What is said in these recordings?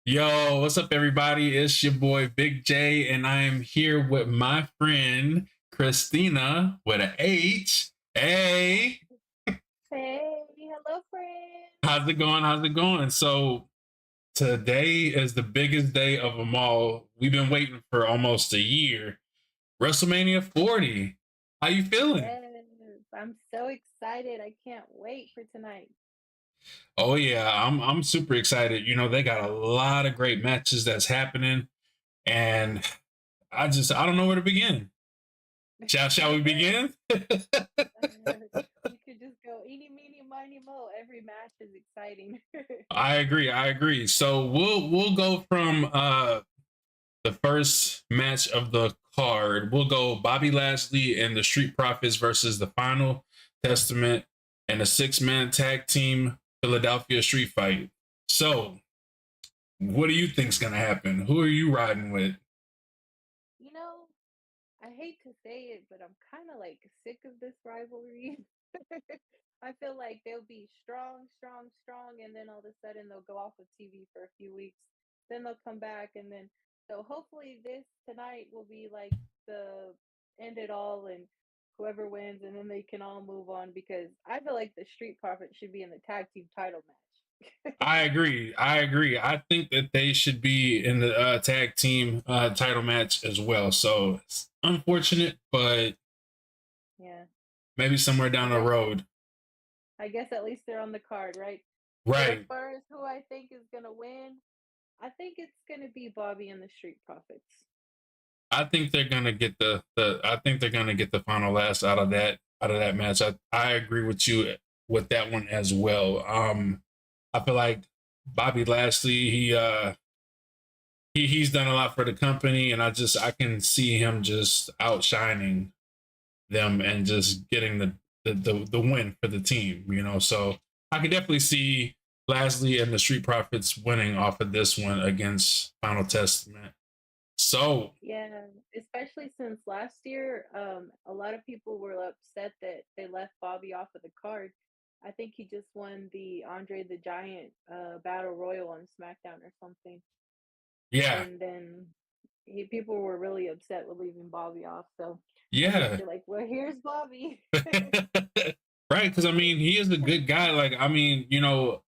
Yo, what's up, everybody? It's your boy Big J, and I am here with my friend Christina with an H. Hey, Hey, hello, friend. how's it going? How's it going? So, today is the biggest day of them all. We've been waiting for almost a year. Wrestlemania 40. How you feeling? Yes, I'm so excited. I can't wait for tonight. Oh yeah, I'm super excited. They got a lot of great matches that's happening, and I don't know where to begin. Shall we begin? You could just go eeny, meeny, miny, mo. Every match is exciting. I agree. I agree. So we'll go from the first match of the card. We'll go Bobby Lashley and the Street Profits versus the Final Testament and a six-man tag team Philadelphia Street Fight. So, what do you think's gonna happen? Who are you riding with? You know, I hate to say it, but I'm kind of like sick of this rivalry. I feel like they'll be strong, strong, strong, and then all of a sudden they'll go off of TV for a few weeks. Then they'll come back, and then so hopefully this tonight will be like the end it all, and whoever wins, and then they can all move on because I feel like the Street Profits should be in the tag team title match. I agree. I agree. I think that they should be in the tag team title match as well. So it's unfortunate, but Yeah, maybe somewhere I down the guess road. I guess at least they're on the card, right? But as Right. far as who I think is gonna win, I think it's gonna be Bobby and the Street Profits. I think they're gonna get the I think they're gonna get the final last out of that match. I agree with you with that one as well. I feel like Bobby Lashley, he's done a lot for the company, and I can see him just outshining them and just getting the win for the team, So I can definitely see Lashley and the Street Profits winning off of this one against Final Testament. So Yeah, especially since last year, a lot of people were upset that they left Bobby off of the card. I think he just won the Andre the Giant Battle Royal on SmackDown or something, yeah, and then people were really upset with leaving Bobby off. So I guess yeah. they're like, "Well, here's Bobby." Right, because I mean, he is a good guy. Like, I mean,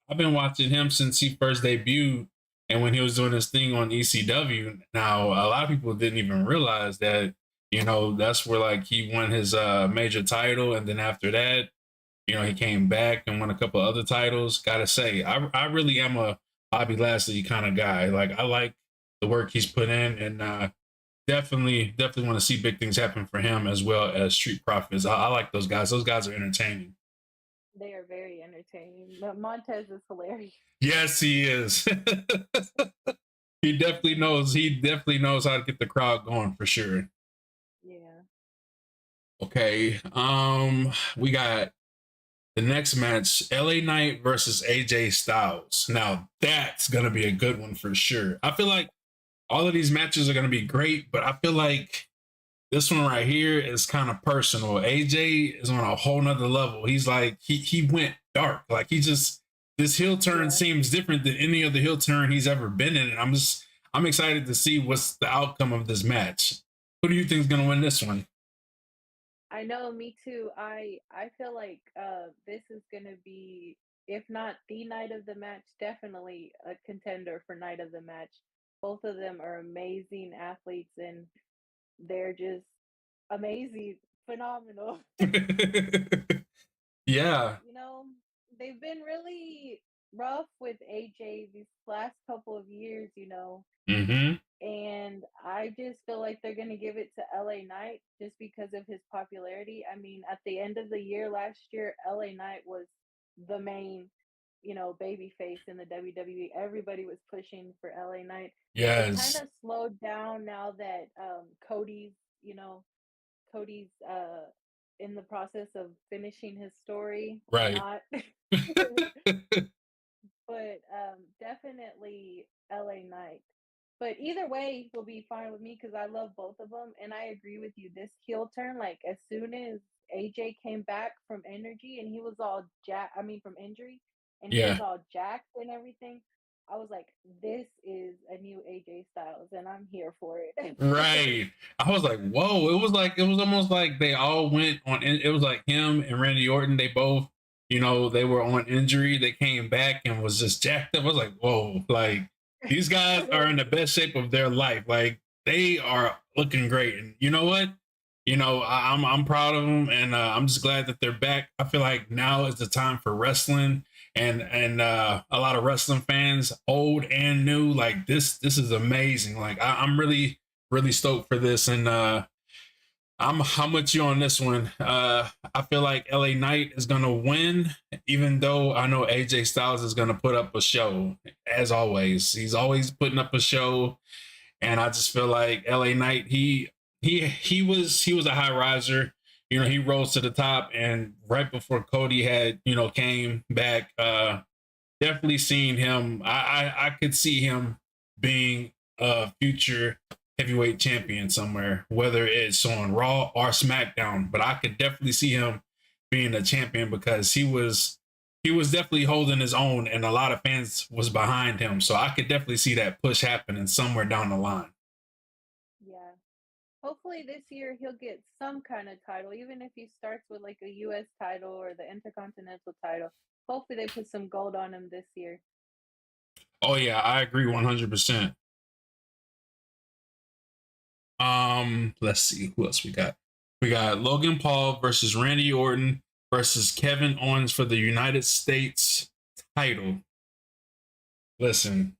I've been watching him since he first debuted, and when he was doing his thing on ECW. Now, a lot of people didn't even realize that, that's where like he won his major title, and then after that, he came back and won a couple other titles. Gotta say, I really am a Bobby Lashley kind of guy. Like, I like the work he's put in, and definitely want to see big things happen for him as well as Street Profits. I like those guys. Those guys are entertaining. They are very entertaining. But Montez is hilarious. Yes, he is. He definitely knows how to get the crowd going for sure. Yeah. Okay. We got the next match, LA Knight versus AJ Styles. Now that's gonna be a good one for sure. I feel like all of these matches are gonna be great, but I feel like this one right here is kind of personal. AJ is on a whole nother level. He's like he went dark. Like he just this heel turn Yeah. seems different than any other heel turn he's ever been in. And I'm excited to see what's the outcome of this match. Who do you think is gonna win this one? I know, me too. I feel like this is gonna be, if not the night of the match, definitely a contender for night of the match. Both of them are amazing athletes and they're just amazing, phenomenal. Yeah. You know, they've been really rough with AJ these last couple of years, Mm-hmm. and I just feel like they're gonna give it to LA Knight just because of his popularity. I mean, at the end of the year last year, LA Knight was the main, baby face in the WWE. Everybody was pushing for LA Knight. It kind Yes. of slowed down now that you know, Cody's in the process of finishing his story or Right. not. But definitely LA Knight. But either way will be fine with me because I love both of them, and I agree with you. This heel turn, like as soon as AJ came back from energy and he was all jack, I mean from injury, and he was Yeah. all jacked and everything, I was like, this is a new AJ Styles, and I'm here for it. Right. I was like, whoa. It was almost like they all went on. It was like him and Randy Orton. They both, they were on injury. They came back and was just jacked up. I was like, whoa. Like these guys are in the best shape of their life. Like they are looking great. And you know what? I'm proud of them, and I'm just glad that they're back. I feel like now is the time for wrestling, and a lot of wrestling fans, old and new, like this is amazing. Like I'm really stoked for this, and I'm with you on this one. I feel like LA Knight is gonna win, even though I know AJ Styles is gonna put up a show as always. He's always putting up a show, and I just feel like LA Knight, he was a high riser. He rose to the top, and right before Cody had came back, definitely seeing him. I could see him being a future heavyweight champion somewhere, whether it's on Raw or SmackDown. But I could definitely see him being a champion because he was definitely holding his own, and a lot of fans was behind him. So I could definitely see that push happening somewhere down the line. Yeah. Hopefully this year he'll get some kind of title, even if he starts with like a US title or the Intercontinental title. Hopefully they put some gold on him this year. Oh yeah, I agree 100%. Let's see who else we got. We got Logan Paul versus Randy Orton versus Kevin Owens for the United States title. Listen,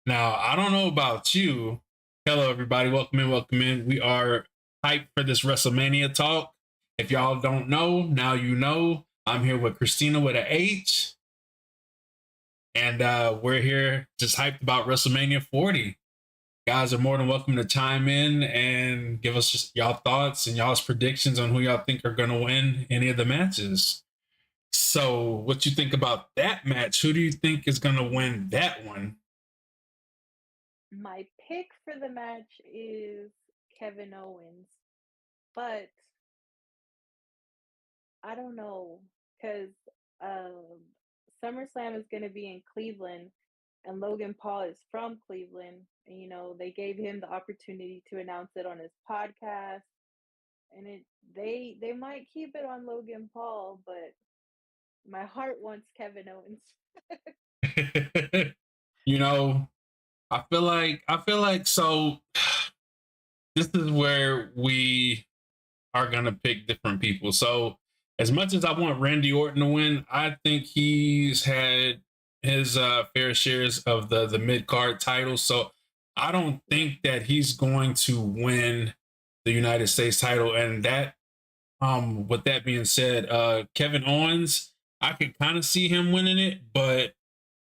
now I don't know about you. Hello, everybody. Welcome in. Welcome in. We are hyped for this WrestleMania talk. If y'all don't know, now you know. I'm here with Christina with an H, and we're here just hyped about WrestleMania 40. Guys are more than welcome to chime in and give us just y'all thoughts and y'all's predictions on who y'all think are going to win any of the matches. So, what you think about that match? Who do you think is going to win that one? My pick for the match is Kevin Owens, but I don't know because um, SummerSlam is going to be in Cleveland, and Logan Paul is from Cleveland. And, they gave him the opportunity to announce it on his podcast, and they might keep it on Logan Paul, but my heart wants Kevin Owens. you know, I feel like so this is where we are gonna pick different people. So as much as I want Randy Orton to win, I think he's had his fair shares of the mid card titles. So I don't Yeah. think that he's going to win the United States title. And that with that being said, Kevin Owens, I could kind of see him winning it, but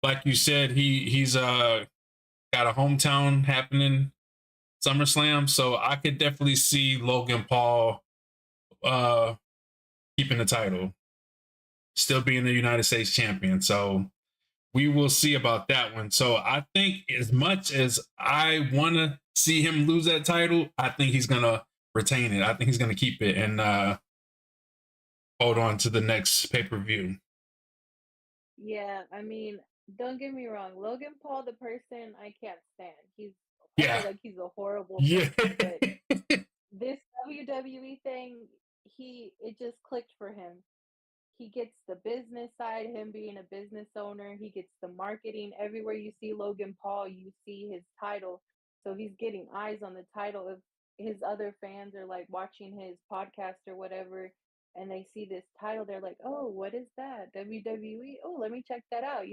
like you said, he's got a hometown happening SummerSlam, so I could definitely see Logan Paul uh keeping the title, still being the United States champion. So we will see about that one. So I think as much as I want to see him lose that title, I think he's gonna retain it. I think he's gonna keep it and hold on to the next pay-per-view. Yeah, I mean, don't get me wrong. Logan Paul, the person, I can't stand. I feel Yeah. like he's a horrible Yeah. person, but this WWE thing, it just clicked for him. He gets the business side, him being a business owner. He gets the marketing. Everywhere you see Logan Paul, you see his title. So he's getting eyes on the title. If his other fans are like watching his podcast or whatever, and they see this title, they're like, "Oh, what is that? WWE? Oh, let me check that out."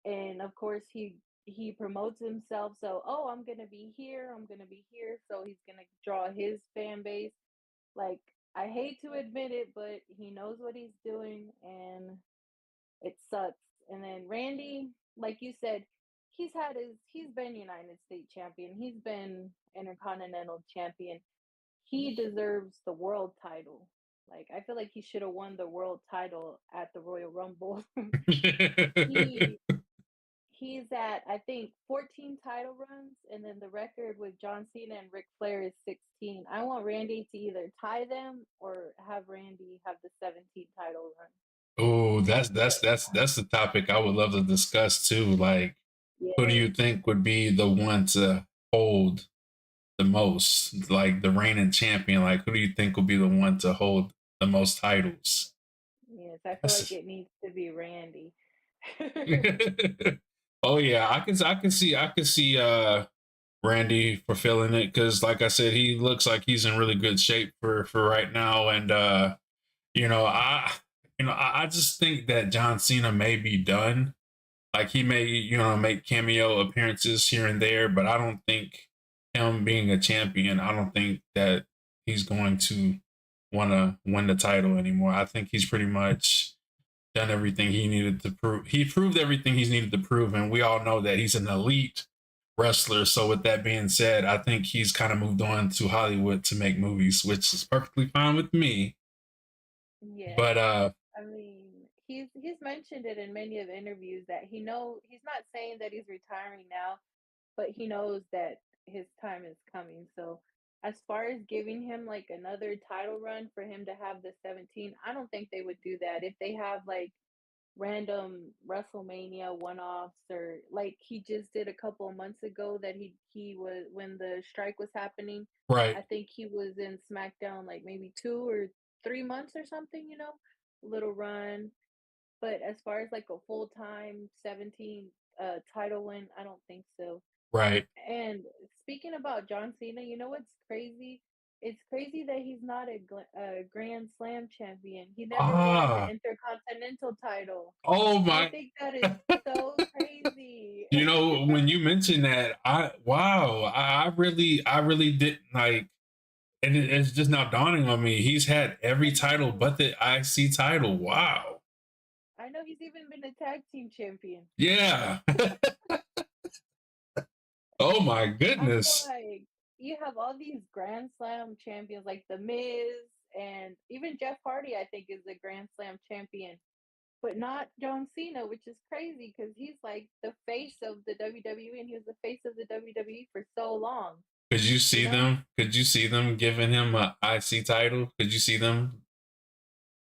And of course, he promotes himself. So, oh, I'm gonna be here. I'm gonna be here. So he's gonna draw his fan base. Like, I hate to admit it, but he knows what he's doing, and it sucks. And then Randy, like you said, he's been United States champion. He's been Intercontinental champion. He deserves the world title. Like, I feel like he should have won the world title at the Royal Rumble. he he's at, I think, 14 title runs, and then the record with John Cena and Ric Flair is 16. I want Randy to either tie them or have Randy have the 17 title run. Oh, that's the topic I would love to discuss too. Like, who do Yes, you think would be the one to hold the most, like the reigning champion? Like, who do you think will be the one to hold the most titles? yes. I feel like That's it needs to be Randy. oh yeah, I can see Randy fulfilling it because, like I said, he looks like he's in really good shape for right now, and you know, I just think that John Cena may be done. Like he may, make cameo appearances here and there, but I don't think him being a champion, I don't think that he's going to want to win the title anymore. I think he's pretty much done everything he needed to prove. He proved everything he's needed to prove, and we all know that he's an elite wrestler. So with that being said, I think he's kind of moved on to Hollywood to make movies, which is perfectly fine with me. Yes. But I mean, he's mentioned it in many of the interviews that he's not saying that he's retiring now, but he knows that his time is coming. So as far as giving him like another title run for him to have the 17, I don't think they would do that. If they have like random WrestleMania one-offs or like he just did a couple of months ago that he was when the strike was happening. right, I think he was in SmackDown like maybe 2 or 3 months or something, little run. But as far as like a full-time 17 title win, I don't think so. right. And speaking about John Cena, you know what's crazy? It's crazy that he's not a Grand Slam champion. He never won the Ah, Intercontinental title. oh I my. think that is so crazy. When you mentioned that, I really didn't like, and it's just now dawning on me. He's had every I title know. but the IC title. Wow. I know he's even been a tag team champion. Yeah. Oh my I feel goodness. like you have all these Grand Slam champions like The Miz and even Jeff Hardy, I think, is a Grand Slam champion, but not John Cena, which is crazy because he's like the face of the WWE and he was the face of the WWE for so long, Could you you see know? them? Could you see them giving him a IC title? Could you see them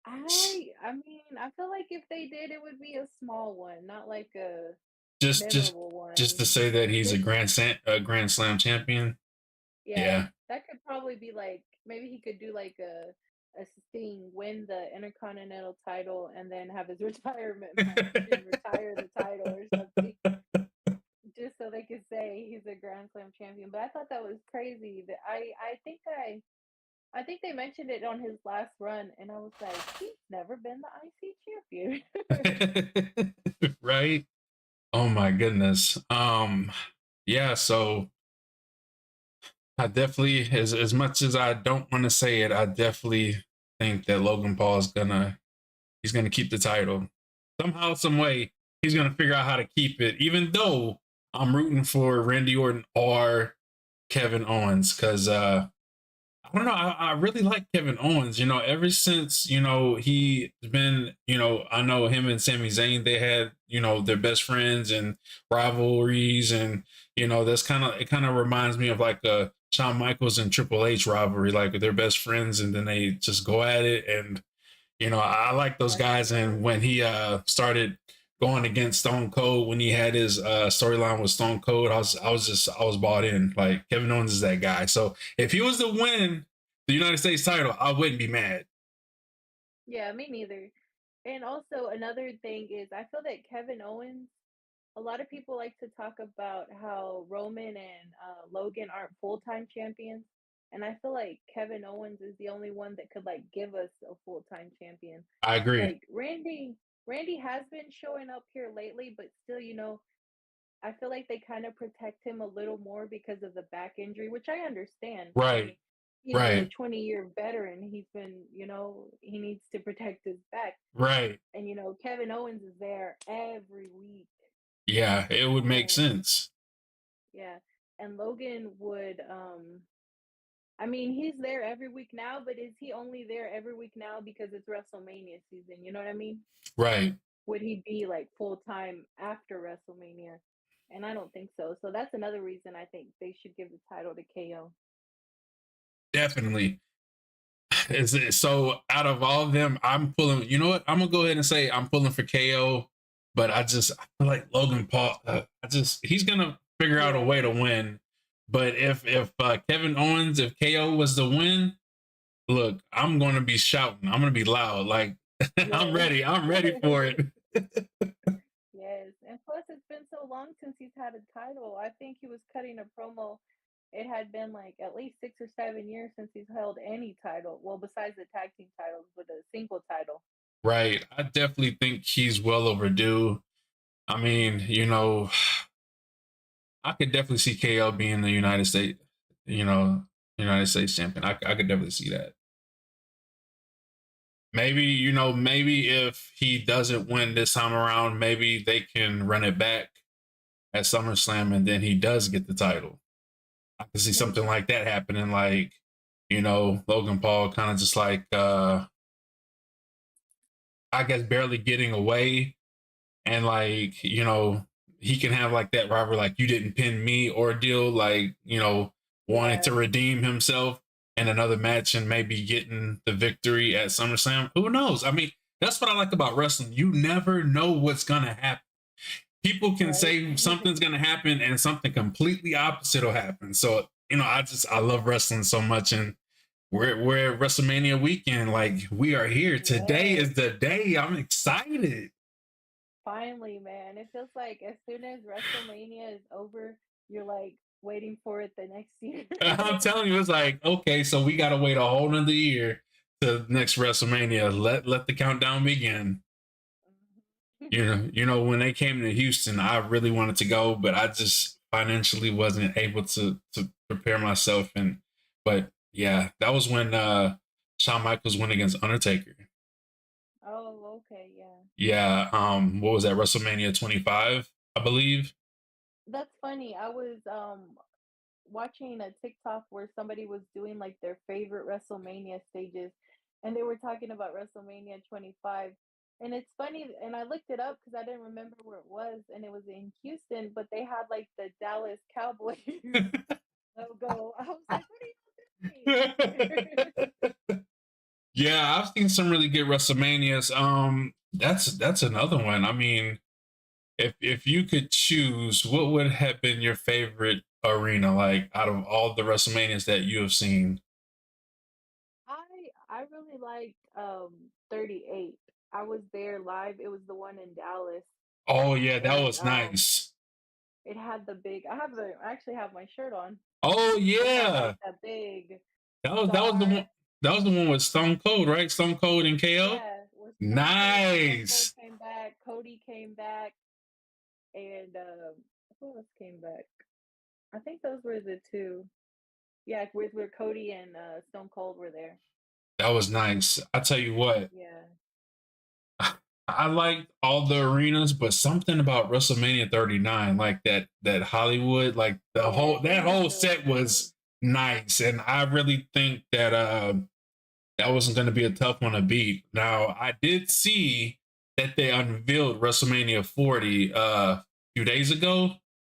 I mean, I feel like if they did, it would be a small one, not like a just just memorable just to one. say that he's a Just Grand Slam champion? yeah, Yeah. that could probably be like maybe he could do like a thing, win the Intercontinental title, and then have his retirement match and retire the title or something, just so they could say he's a Grand Slam champion. But I thought that was crazy. That I think they mentioned it on his last run, and I was like, he's never been the IC champion. Right? Oh my goodness. Yeah, so I definitely, as much as I don't want to say it, I definitely think that Logan Paul is gonna keep the title. Somehow, some way, he's gonna figure out how to keep it, even though I'm rooting for Randy Orton or Kevin Owens, because I don't know. I really like Kevin Owens. Ever since he's been. I know him and Sami Zayn. They had their best friends and rivalries, and that's it kind of reminds me of like a Shawn Michaels and Triple H rivalry. Like they're best friends, and then they just go at it. And I like those That's guys. And true. when he started going against Stone Cold, when he had his storyline with Stone Cold, I was bought in. Like Kevin Owens is that guy. So if he was to win the United States title, I wouldn't be mad. Yeah, me neither. And also another thing is I feel that Kevin Owens, a lot of people like to talk about how Roman and Logan aren't full-time champions, and I feel like Kevin Owens is the only one that could like give us a full-time champion. I agree. Like Randy has been showing up here lately, but still, I feel like they kind of protect him a little more because of the back injury, which I understand. I Right. mean, he's a Right. 20-year veteran. He's been, he needs to protect his back. Right. And Kevin Owens is there every week. Yeah, it would make And sense. yeah, and Logan would I mean, he's there every week now, but is he only there every week now because it's WrestleMania season? You know what I mean? Right. Would he be like full time after WrestleMania? And I don't think so. So that's another reason I think they should give the title to KO. Definitely. So out of all of them, I'm pulling. You know what? I'm gonna go ahead and say I'm pulling for KO, but I feel like Logan Paul. He's gonna figure out a way Yeah, to win. But if Kevin Owens, if KO was to win, look, I'm gonna be shouting. I'm gonna be loud. Like I'm yes. ready. I'm ready for it. Yes, and plus it's been so long since he's had a title. I think he was cutting a promo. It had been like at least 6 or 7 years since he's held any title. Well, besides the tag team titles, but a single title. Right. I definitely think he's well overdue. I mean, I could definitely see KO being the United States, you know, United States champion. I could definitely see that. Maybe, maybe if he doesn't win this time around, maybe they can run it back at SummerSlam and then he does get the title. I can see something Maybe. like that happening, like, Logan Paul kind of just like I guess barely getting away and like he can have like that robber like you didn't pin me ordeal like wanting to Yeah, redeem himself in another match and maybe getting the victory at SummerSlam. Who knows? I mean, that's what I like about wrestling. You never know what's gonna happen. People can right. say something's gonna happen and something completely opposite will happen. So I love wrestling so much, and we're at WrestleMania weekend. Like we are here. Today Yes. is the day. I'm excited. Finally, man. It feels like as soon as WrestleMania is over, you're like waiting for it the next year. I'm telling you, it's like, okay, so we gotta wait a whole nother year to next WrestleMania. Let the countdown begin. When they came to Houston, I really wanted to go, but I just financially wasn't able to prepare myself. But yeah, that was when Shawn Michaels went against Undertaker. Oh, okay, yeah. Yeah, what was that, WrestleMania 25, I believe. That's funny. I was watching a TikTok where somebody was doing like their favorite WrestleMania stages, and they were talking about WrestleMania 25. And it's funny, and I looked it up because I didn't remember where it was, and it was in Houston, but they had like the Dallas Cowboys logo. I was like, what are you doing? Yeah, I've seen some really good WrestleManias. That's another one. I mean, if you could choose, what would have been your favorite arena, like out of all the WrestleManias that you have seen? I really liked 38. I was there live. It was the one in Dallas, Oh yeah, that and was nice. it had the big I actually have my shirt on. Oh It had like yeah, that big that was the star. one. That was the one with Stone Cold, right? Stone Cold and KO. Yeah, with Stone Cold Nice. came back, Cody came back, and who else came back? I think those were the two. Yeah, with where Cody and Stone Cold were there. That was nice. I tell you what, Yeah. I liked all the arenas, but something about WrestleMania 39, like that Hollywood, like the whole Yes, it that was whole really set nice. was nice, and I really think that that wasn't going to be a tough one to beat. Now I did see that they unveiled WrestleMania 40 a few days ago.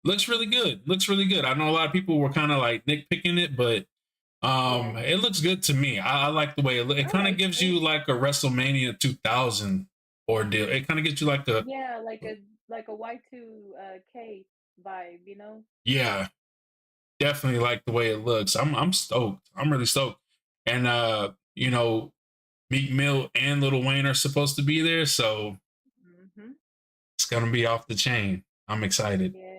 Looks really good. Looks really good. I know a lot of people were kind of like nitpicking it, but Yeah, it looks good to me. I like the way it I kind of liked gives it. you like a WrestleMania 2000 ordeal. It kind of gives you like a Yeah, like a Y2K vibe, you know? yeah, definitely like the way it looks. I'm stoked. I'm really stoked. And Meek Mill and Lil Wayne are supposed to be there, so Mhm. it's gonna be off the chain. I'm excited. Yes.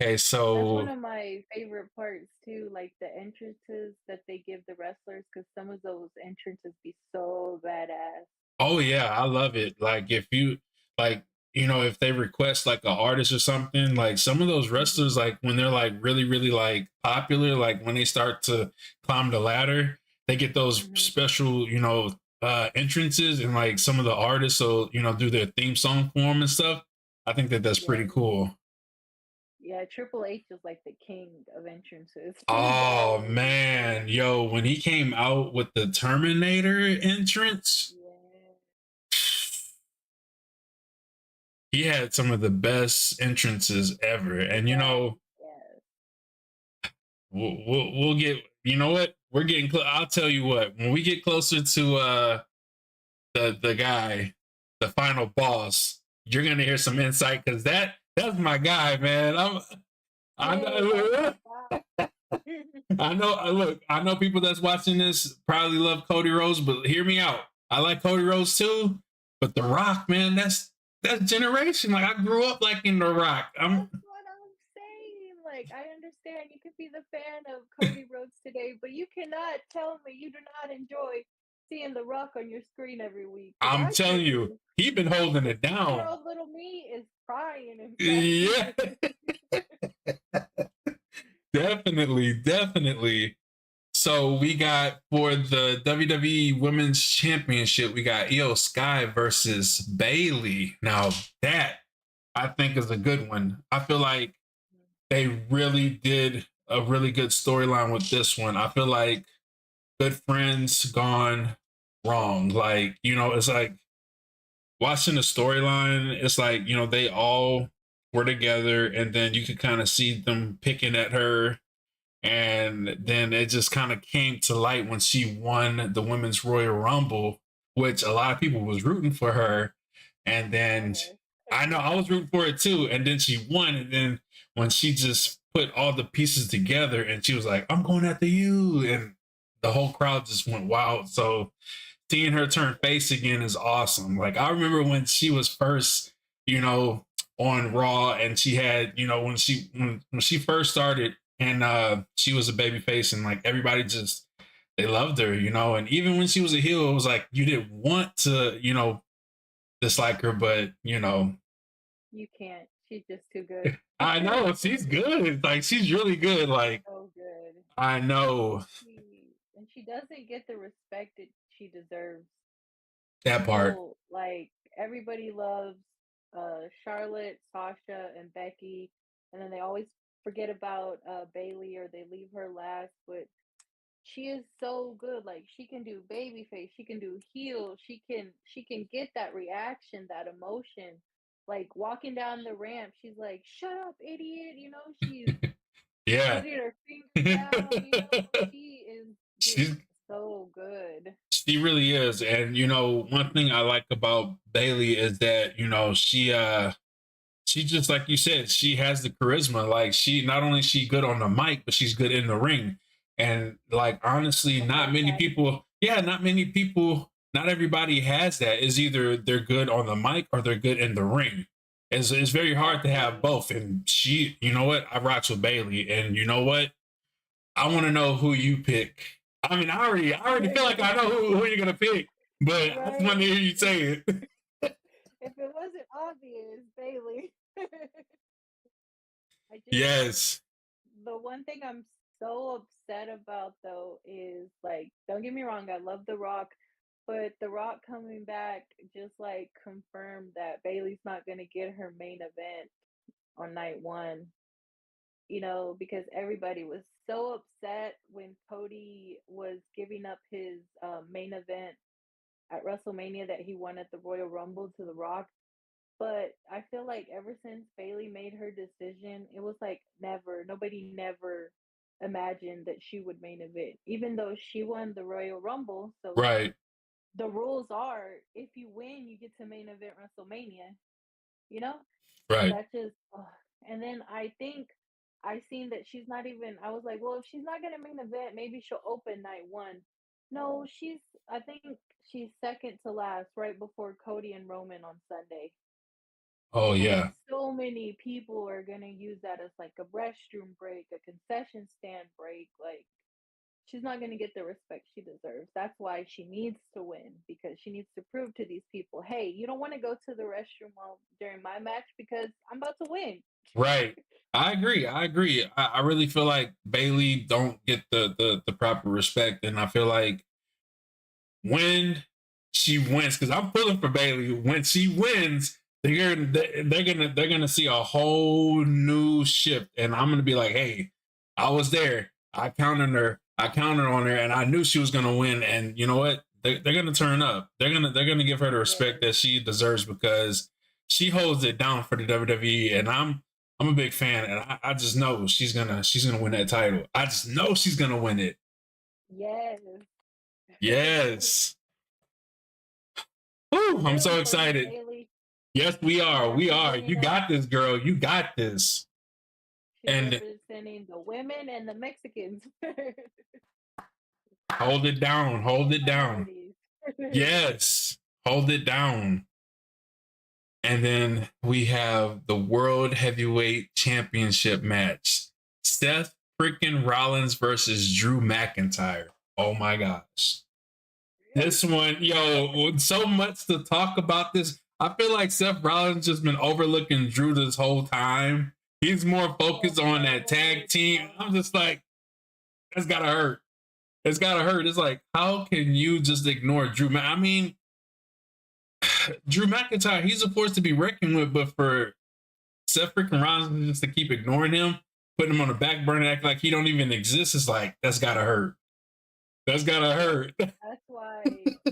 Okay, That's one so of my favorite parts too, like the entrances that they give the wrestlers, because some of those entrances be so badass. oh yeah, I love it. Like if you like, if they request like an artist or something, like some of those wrestlers, Mhm. like when they're like really, really like popular, like when they start to climb the ladder, they get those Mhm. special, entrances and like some of the artists will, do their theme song for them and stuff. I think that that's pretty Yes. cool. Yeah, Triple H is like the king of entrances. He's Oh always man, insane. yo, when he came out with the Terminator entrance, Yeah. he had some of the best entrances ever. And Yes. Yes. we'll get. You know what? we're getting I'll tell you what, when we get closer to the guy, the final boss, you're gonna hear some insight because that's my guy, man. I Hey, that's my know. guy. I know. Look, I know people that's watching this probably love Cody Rhodes, but hear me out. I like Cody Rhodes too, but The Rock, man, that's generation. Like I grew up liking The Rock. I'm That's what I'm saying. Like, I understand you could be the fan of Cody Rhodes today, but you cannot tell me you do not enjoy seeing The Rock on your screen every week. Because I'm I sure telling you, do. he been holding it down. 6-year-old little me is crying and Yeah, crying. definitely, definitely. So we got for the WWE Women's Championship, we got Io Sky versus Bailey. Now that I think is a good one. I feel like they really did a really good storyline with this one. I feel like good friends gone wrong. Like, it's like watching the storyline, it's like, they all were together and then you could kind of see them picking at her. And then it just kind of came to light when she won the Women's Royal Rumble, which a lot of people was rooting for her. And then Yes. I know I was rooting for it too. And then she won. And then when she just put all the pieces together and she was like, I'm going after you. And the whole crowd just went wild. So seeing her turn face again is awesome. Like I remember when she was first, on Raw and she had, when she first started and she was a baby face and like everybody just they loved her, and even when she was a heel, it was like you didn't want to, dislike her, but You can't. She's just too good. I know she's good. Like she's really good. Like So good. I And know she doesn't get the respect that she deserves. that part. People like everybody loves Charlotte, Sasha, and Becky, and then they always forget about Bailey or they leave her last. But she is so good. Like she can do babyface, she can do heel, she can get that reaction, that emotion. Like walking down the ramp, she's like, "Shut up, idiot!" She's Yeah. putting her finger down. She is just she's so good. She really is. And one thing I like about Bailey is that, she just like you said, she has the charisma. Like she not only is she good on the mic, but she's good in the ring. And like honestly, The not whole many package. people, yeah, not many people, not everybody has that. Is either they're good on the mic or they're good in the ring. It's very hard to have Exactly. both. And she, you know what? I rocks with Bailey. And you know what? I want to know who you pick. I mean, I already feel like I know who you're gonna pick, but I just want Right? to hear you say it. If it wasn't obvious, Bailey. I just Yes. the one thing I'm so upset about though is like, don't get me wrong, I love The Rock, but The Rock coming back just like confirmed that Bailey's not gonna get her main event on night one. Because everybody was so upset when Cody was giving up his main event at WrestleMania that he won at the Royal Rumble to The Rock. But I feel like ever since Bailey made her decision, it was like nobody never imagined that she would main event, even though she won the Royal Rumble. So Right. the rules are if you win, you get to main event WrestleMania, you know? And Right. that just, ugh. And then I think I seen that she's not even, I was like, well, if she's not going to main event, maybe she'll open night one. No, I think she's second to last right before Cody and Roman on Sunday. Oh And yeah. so many people are gonna use that as like a restroom break, a concession stand break. Like she's not gonna get the respect she deserves. That's why she needs to win because she needs to prove to these people, hey, you don't want to go to the restroom while during my match because I'm about to win. Right. I agree. I agree. I really feel like Bailey don't get the proper respect, and I feel like when she wins, because I'm pulling for Bailey. When she wins, they're gonna see a whole new shift, and I'm gonna be like, hey, I was there. I counted her. I counted on her, and I knew she was gonna win. And you know what? They're gonna turn up. They're gonna give her the respect Yes. that she deserves because she holds it down for the WWE, and I'm a big fan, and I just know she's gonna win that title. I just know she's gonna win it. Yes. Yes. Woo, I'm I'm so rooting for you, excited. Bailey. Yes, we She are. We are. You representing us. got this, girl. You got this. She's And representing the women and the Mexicans. hold it down. All Hold the it down. minorities. Yes. Hold it down. And then we have the World Heavyweight Championship match. Seth freaking Rollins versus Drew McIntyre. Oh my gosh. This one, yo, so much to talk about this. I feel like Seth Rollins just been overlooking Drew this whole time. He's more The focused on that whole tag team. time. I'm just like, that's gotta hurt. It's gotta hurt. It's like, how can you just ignore Drew? I mean, Drew McIntyre, he's a force to be reckoned with, but for Seth freaking Rollins just to keep ignoring him, putting him on the back burner, act like he don't even exist, it's like, that's gotta hurt. That's gotta hurt. That's why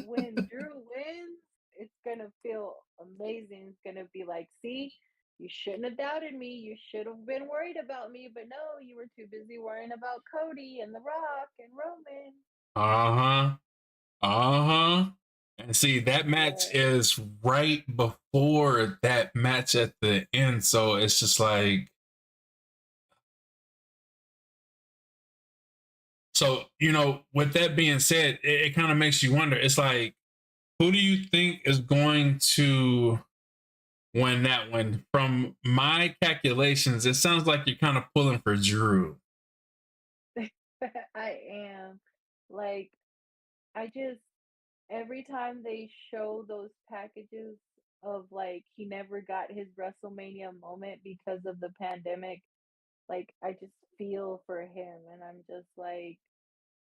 when Drew wins, it's gonna feel amazing. It's gonna be like, see, you shouldn't have doubted me. You should have been worried about me, but no, you were too busy worrying about Cody and The Rock and Roman. Uh-huh. Uh-huh. And see, that match Yeah. is right before that match at the end. So it's just like, so, with that being said, it kind of makes you wonder. It's like, who do you think is going to win that one? From my calculations, it sounds like you're kind of pulling for Drew. I am. Like, I just every time they show those packages of like he never got his WrestleMania moment because of the pandemic, like I just feel for him and I'm just like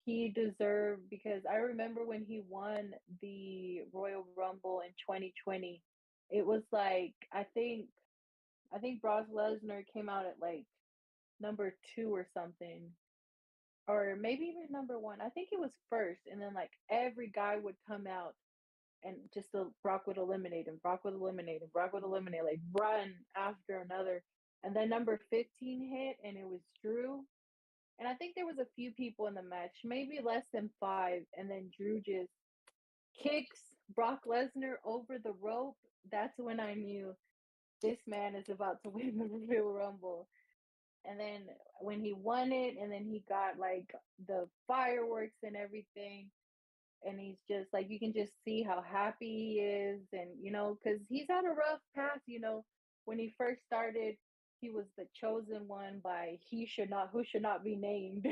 he deserved because I remember when he won the Royal Rumble in 2020, it was like I think Brock Lesnar came out at like number 2 or something or maybe even number 1. I think it was first and then like every guy would come out and just Brock would eliminate him, Brock would eliminate him, Brock would eliminate, like run after another. And then number 15 hit, and it was Drew. And I think there was a few people in the match, maybe less than 5. And then Drew just kicks Brock Lesnar over the rope. That's when I knew this man is about to win the Royal Rumble. And then when he won it, and then he got like the fireworks and everything, and he's just like you can just see how happy he is and because he's had a rough path when he first started he was the chosen one by he should not who should not be named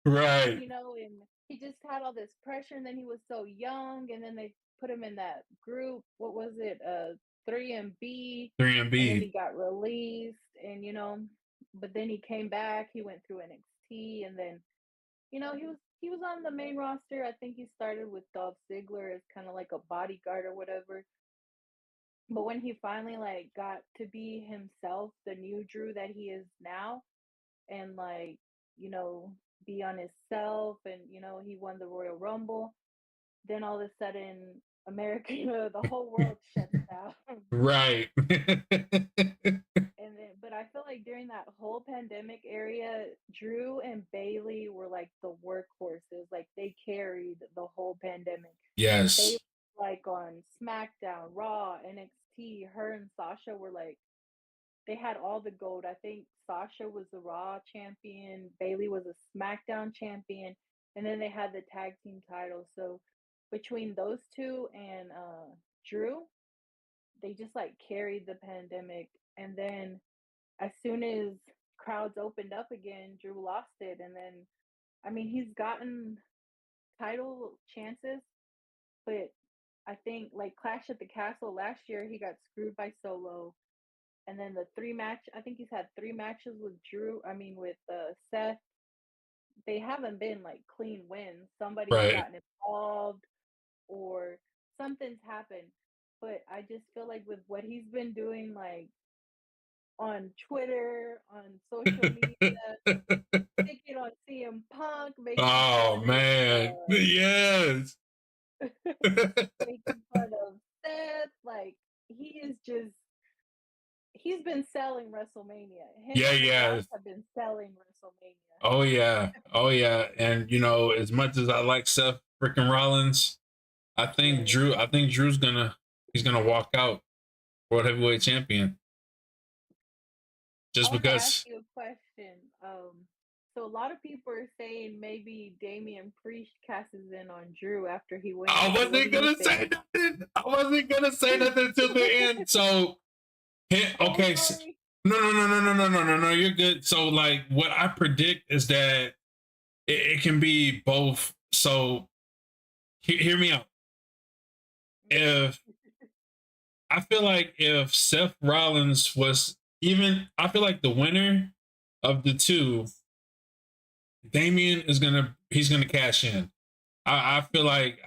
Right. and he just had all this pressure and then he was so young and then they put him in that group what was it 3MB and then 3MB. he got released and but then he came back he went through NXT and then he was on the main roster. I think he started with Dolph Ziggler as kind of like a bodyguard or whatever. But when he finally like got to be himself, the new Drew that he is now, and like you know be on his self, and he won the Royal Rumble. Then all of a sudden, America, the whole world shuts down. Right. And then, but I feel like during that whole pandemic area, Drew and Bailey were like the workhorses. Like they carried the whole pandemic. They Yes. like on SmackDown, Raw, NXT. Her and Sasha were like they had all the gold. I think Sasha was the Raw champion, Bailey was a SmackDown champion, and then they had the tag team title. So between those two and Drew, they just like carried the pandemic. And then as soon as crowds opened up again, Drew lost it. And then, I mean, he's gotten title chances, but I think like Clash at the Castle last year, he got screwed by Solo. And then I think he's had 3 matches with with Seth. They haven't been like clean wins. Somebody's Right. gotten involved or something's happened. But I just feel like with what he's been doing, like on Twitter, on social media, picking on CM Punk, making Oh fun man. Yes. making fun of Seth. Like he is just he's been selling WrestleMania. Him Yeah, and The yeah. Rock have been selling WrestleMania. Oh yeah. Oh yeah. And as much as I like Seth freaking Rollins, Yes. I think Drew's he's gonna walk out World Heavyweight Champion. I Just want to ask because you a question. So a lot of people are saying maybe Damian Priest cashes in on Drew after he I wins. What do wasn't you gonna say think? nothing. I wasn't gonna say nothing until the end. So Oh, okay. sorry. No. You're good. So like what I predict is that it can be both. So hear me out. If I feel like if Seth Rollins was I feel like the winner of the two, Damien he's gonna cash in. I feel like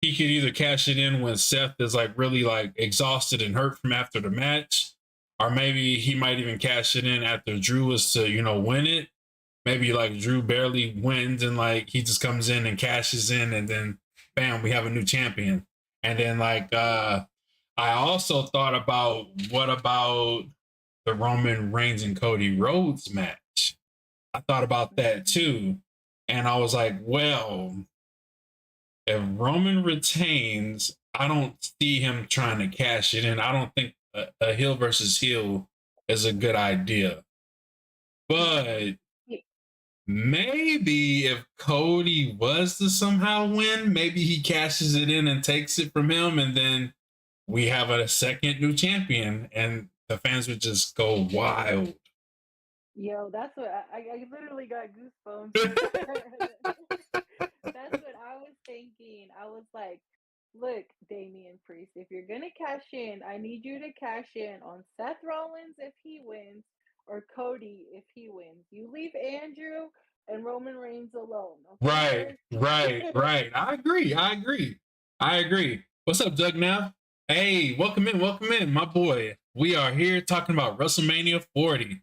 he could either cash it in when Seth is like really like exhausted and hurt from after the match, or maybe he might even cash it in after Drew was to, win it. Maybe like Drew barely wins and like he just comes in and cashes in and then bam, we have a new champion. And then like I also thought about what about the Roman Reigns and Cody Rhodes match? I thought about that Mhm. too. And I was like, well, if Roman retains, I don't see him trying to cash it in. I don't think a heel versus heel is a good idea. Mhm. But Ye- maybe if Cody was to somehow win, maybe he cashes it in and takes it from him, and then we have a second new champion, and the fans would just go wild. Yo, that's what I literally got goosebumps. That's what I was thinking. I was like, look, Damian Priest, if you're gonna cash in, I need you to cash in on Seth Rollins if he wins, or Cody if he wins. You leave Andrew and Roman Reigns alone, okay, Right, sir? right. I agree. What's up, Doug? Now, hey, welcome in, my boy. We are here talking about WrestleMania 40.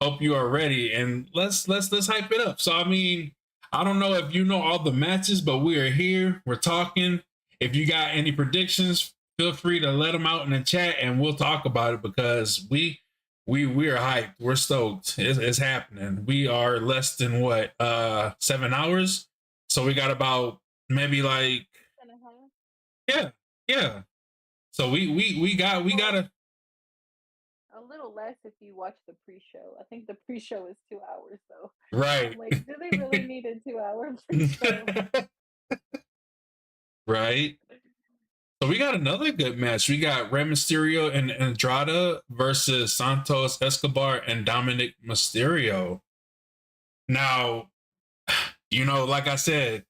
Hope you are ready, and let's hype it up. So, I mean, I don't know if you know all the matches, but we are here. We're talking. If you got any predictions, feel free to let them out in the chat, and we'll talk about it because we are hyped. We're stoked. It's happening. We are less than what 7 hours, so we got about maybe like Uh-huh. yeah yeah. So we Well, gotta a little less if you watch the pre-show. I think the pre-show is 2 hours, though. I'm right. like, do they really need a 2 hour pre-show? Right. So we got another good match. We got Rey Mysterio and Andrade versus Santos Escobar and Dominic Mysterio. Now, like I said,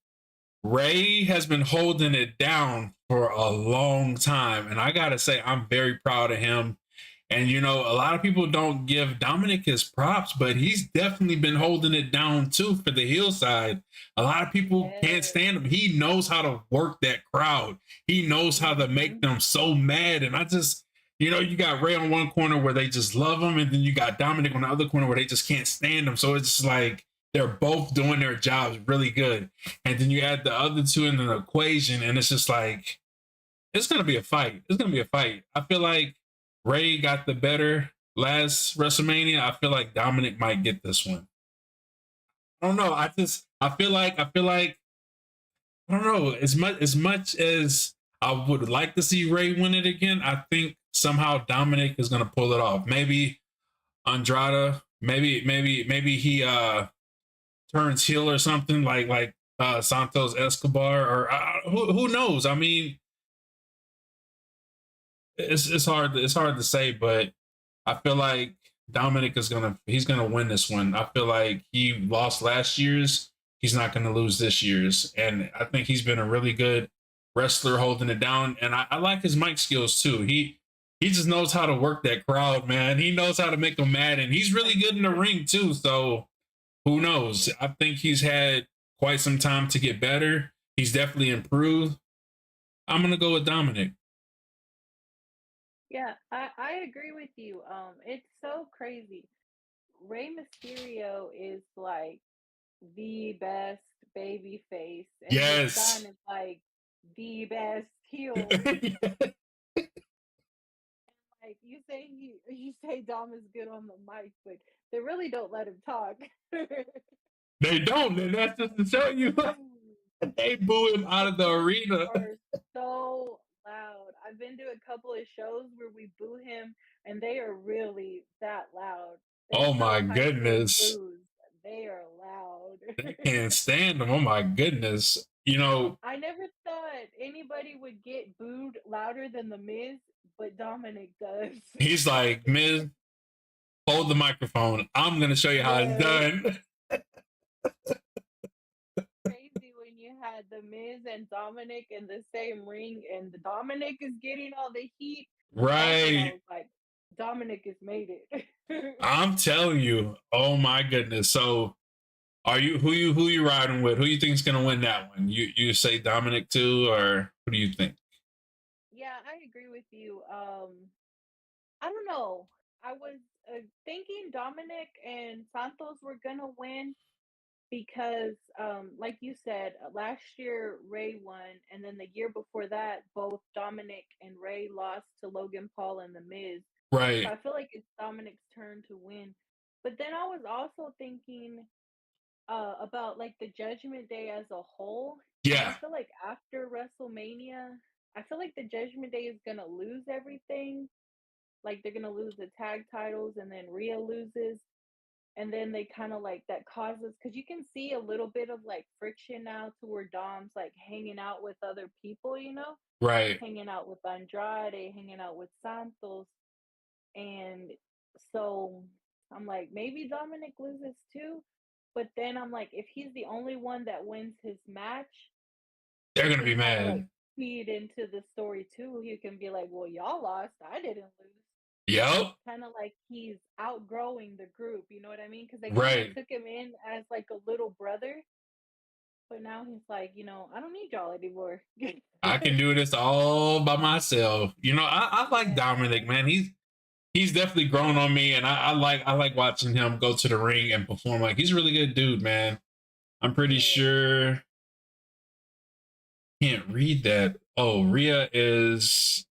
Ray has been holding it down for a long time. And I got to say, I'm very proud of him. And, a lot of people don't give Dominic his props, but he's definitely been holding it down too for the heel side. A lot of people can't Yes. stand him. He knows how to work that crowd, he knows how to make Mm-hmm. them so mad. And I just, you got Ray on one corner where they just love him. And then you got Dominic on the other corner where they just can't stand him. So it's just like they're both doing their jobs really good. And then you add the other two in the equation, and it's just like it's gonna be a fight. It's gonna be a fight. I feel like Ray got the better last WrestleMania. I feel like Dominic might get this one. I don't know. I feel like I don't know. As much as I would like to see Ray win it again, I think somehow Dominic is gonna pull it off. Maybe Andrade, maybe he turns heel or something like Santos Escobar or who knows? I mean, it's hard to say, but I feel like Dominic is he's gonna win this one. I feel like he lost last year's, he's not gonna lose this year's, and I think he's been a really good wrestler holding it down. And I like his mic skills too. He just knows how to work that crowd, man. He knows how to make them mad, and he's really good in the ring too. So who knows? I think he's had quite some time to get better. He's definitely improved. I'm gonna go with Dominic. Yeah, I agree with you. It's so crazy. Rey Mysterio is like the best baby face, and his son Yes. is like the best heel. Like you say Dom is good on the mic, but they really don't let him talk. They don't, and that's just to show you they boo him out The of the boos arena. are so loud. I've been to a couple of shows where we boo him, and they are really that loud. There's Oh no my hiding those goodness. boos. They are loud. They can't stand him. Oh my goodness. I never thought anybody would get booed louder than The Miz, but Dominic does. he's like, Miz, hold the microphone. I'm gonna show you how it's Yes. done. Crazy when you had The Miz and Dominic in the same ring, and the Dominic is getting all the heat. That's when I Right. was like, Dominic has made it. I'm telling you. Oh my goodness. So are you riding with? Who you think's gonna win that one? You say Dominic too, or who do you think? Yeah, I agree with you. I don't know. I was thinking Dominic and Santos were gonna win because, like you said, last year Ray won, and then the year before that, both Dominic and Ray lost to Logan Paul and The Miz. So Right. I feel like it's Dominic's turn to win. But then I was also thinking about like the Judgment Day as a whole, and I Yeah. feel like after WrestleMania, I feel like the Judgment Day is gonna lose everything. Like they're gonna lose the tag titles, and then Rhea loses, and then they kind of like that causes because you can see a little bit of like friction now to where Dom's like hanging out with other people, Right. hanging out with Andrade, hanging out with Santos, and so I'm like, maybe Dominic loses too. But then I'm like, if he's the only one that wins his match, They're it gonna can be kind of like mad. feed into the story too. He can be like, well, y'all lost, I didn't lose. Yep. Kind of like he's outgrowing the group, you know what I mean? Because they kind of Right. took him in as like a little brother, but now he's like, I don't need y'all anymore. I can do this all by myself. I like Yeah, Dominic, man. He's definitely grown on me, and I like watching him go to the ring and perform. Like he's a really good dude, man. I'm pretty yeah. sure can't read that. Oh, Rhea is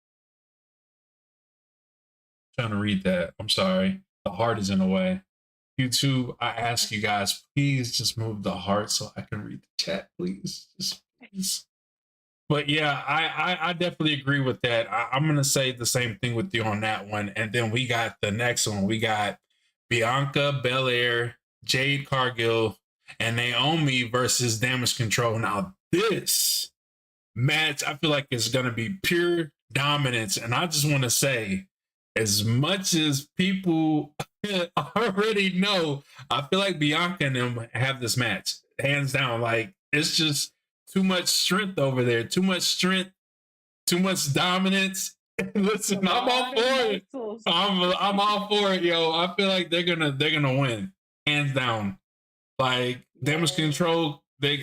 trying to read that. I'm sorry. The heart is in the way. YouTube, I ask you guys, please just move the heart so I can read the chat, please. Just please. But yeah, I definitely agree with that. I'm gonna say the same thing with you on that one. And then we got the next one. We got Bianca Belair, Jade Cargill, and Naomi versus Damage Control. Now this match, I feel like it's gonna be pure dominance. And I just want to say, as much as people already know, I feel like Bianca and them have this match hands down. Like it's just too much strength over there, too much strength, too much dominance. A Listen, I'm all lot of for it. muscles. I'm all for it, yo. I feel like they're gonna win hands down. Like Damage Yeah. Control, they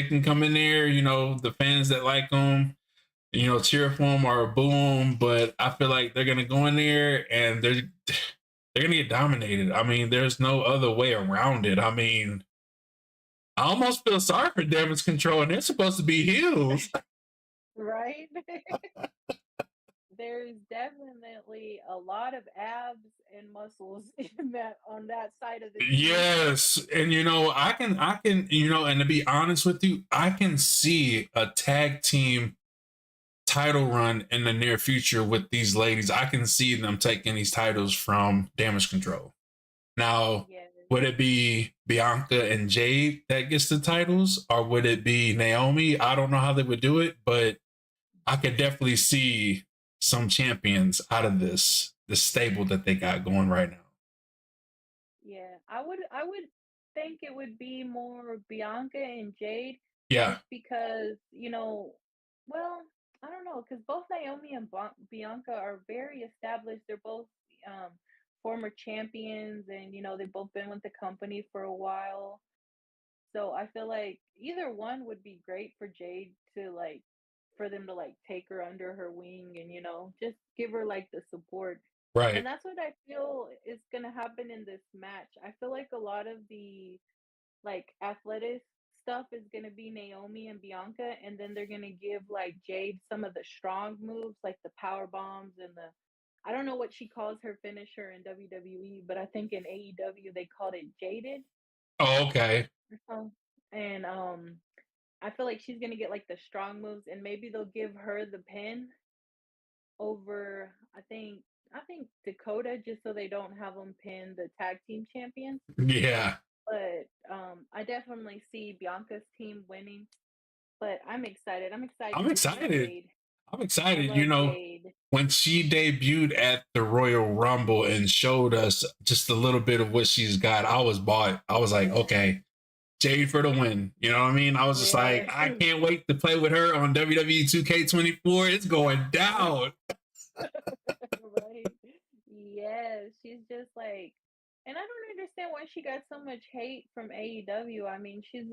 can come in there. The fans that like them, cheer for them or boo them. But I feel like they're gonna go in there and they're gonna get dominated. I mean, there's no other way around it. I mean, I almost feel sorry for Damage Control, and they're supposed to be heels. Right? There's definitely a lot of abs and muscles in that on that side of the team. Yes, and I can, and to be honest with you, I can see a tag team title run in the near future with these ladies. I can see them taking these titles from Damage Control. Now, Yes. would it be Bianca and Jade that gets the titles, or would it be Naomi? I don't know how they would do it, but I could definitely see some champions out of this stable that they got going right now. Yeah. I would think it would be more Bianca and Jade Yeah, just because, well, I don't know, because both Naomi and Bianca are very established. They're both um former champions, and they've both been with the company for a while. So I feel like either one would be great for Jade to like for them to like take her under her wing and just give her like the support. And right, that's what I feel is going to happen in this match. I feel like a lot of the like athletic stuff is going to be Naomi and Bianca, and then they're going to give like Jade some of the strong moves like the power bombs and the I don't know what she calls her finisher in WWE, but I think in AEW they called it jaded Oh, okay. or something. And I feel like she's gonna get like the strong moves, and maybe they'll give her the pin over. I think Dakota, just so they don't have them pin the tag team champions. Yeah. But I definitely see Bianca's team winning. But I'm excited. I'm I'm excited to see excited. Jade. I'm I excited. love Jade. When she debuted at the Royal Rumble and showed us just a little bit of what she's got, I was bought. I was like, Yes. okay, Jade for the win. You know what I mean? I was just like, Yes. I can't wait to play with her on WWE 2K24. It's going down. Right. Yes. She's just like, and I don't understand why she got so much hate from AEW. I mean, she's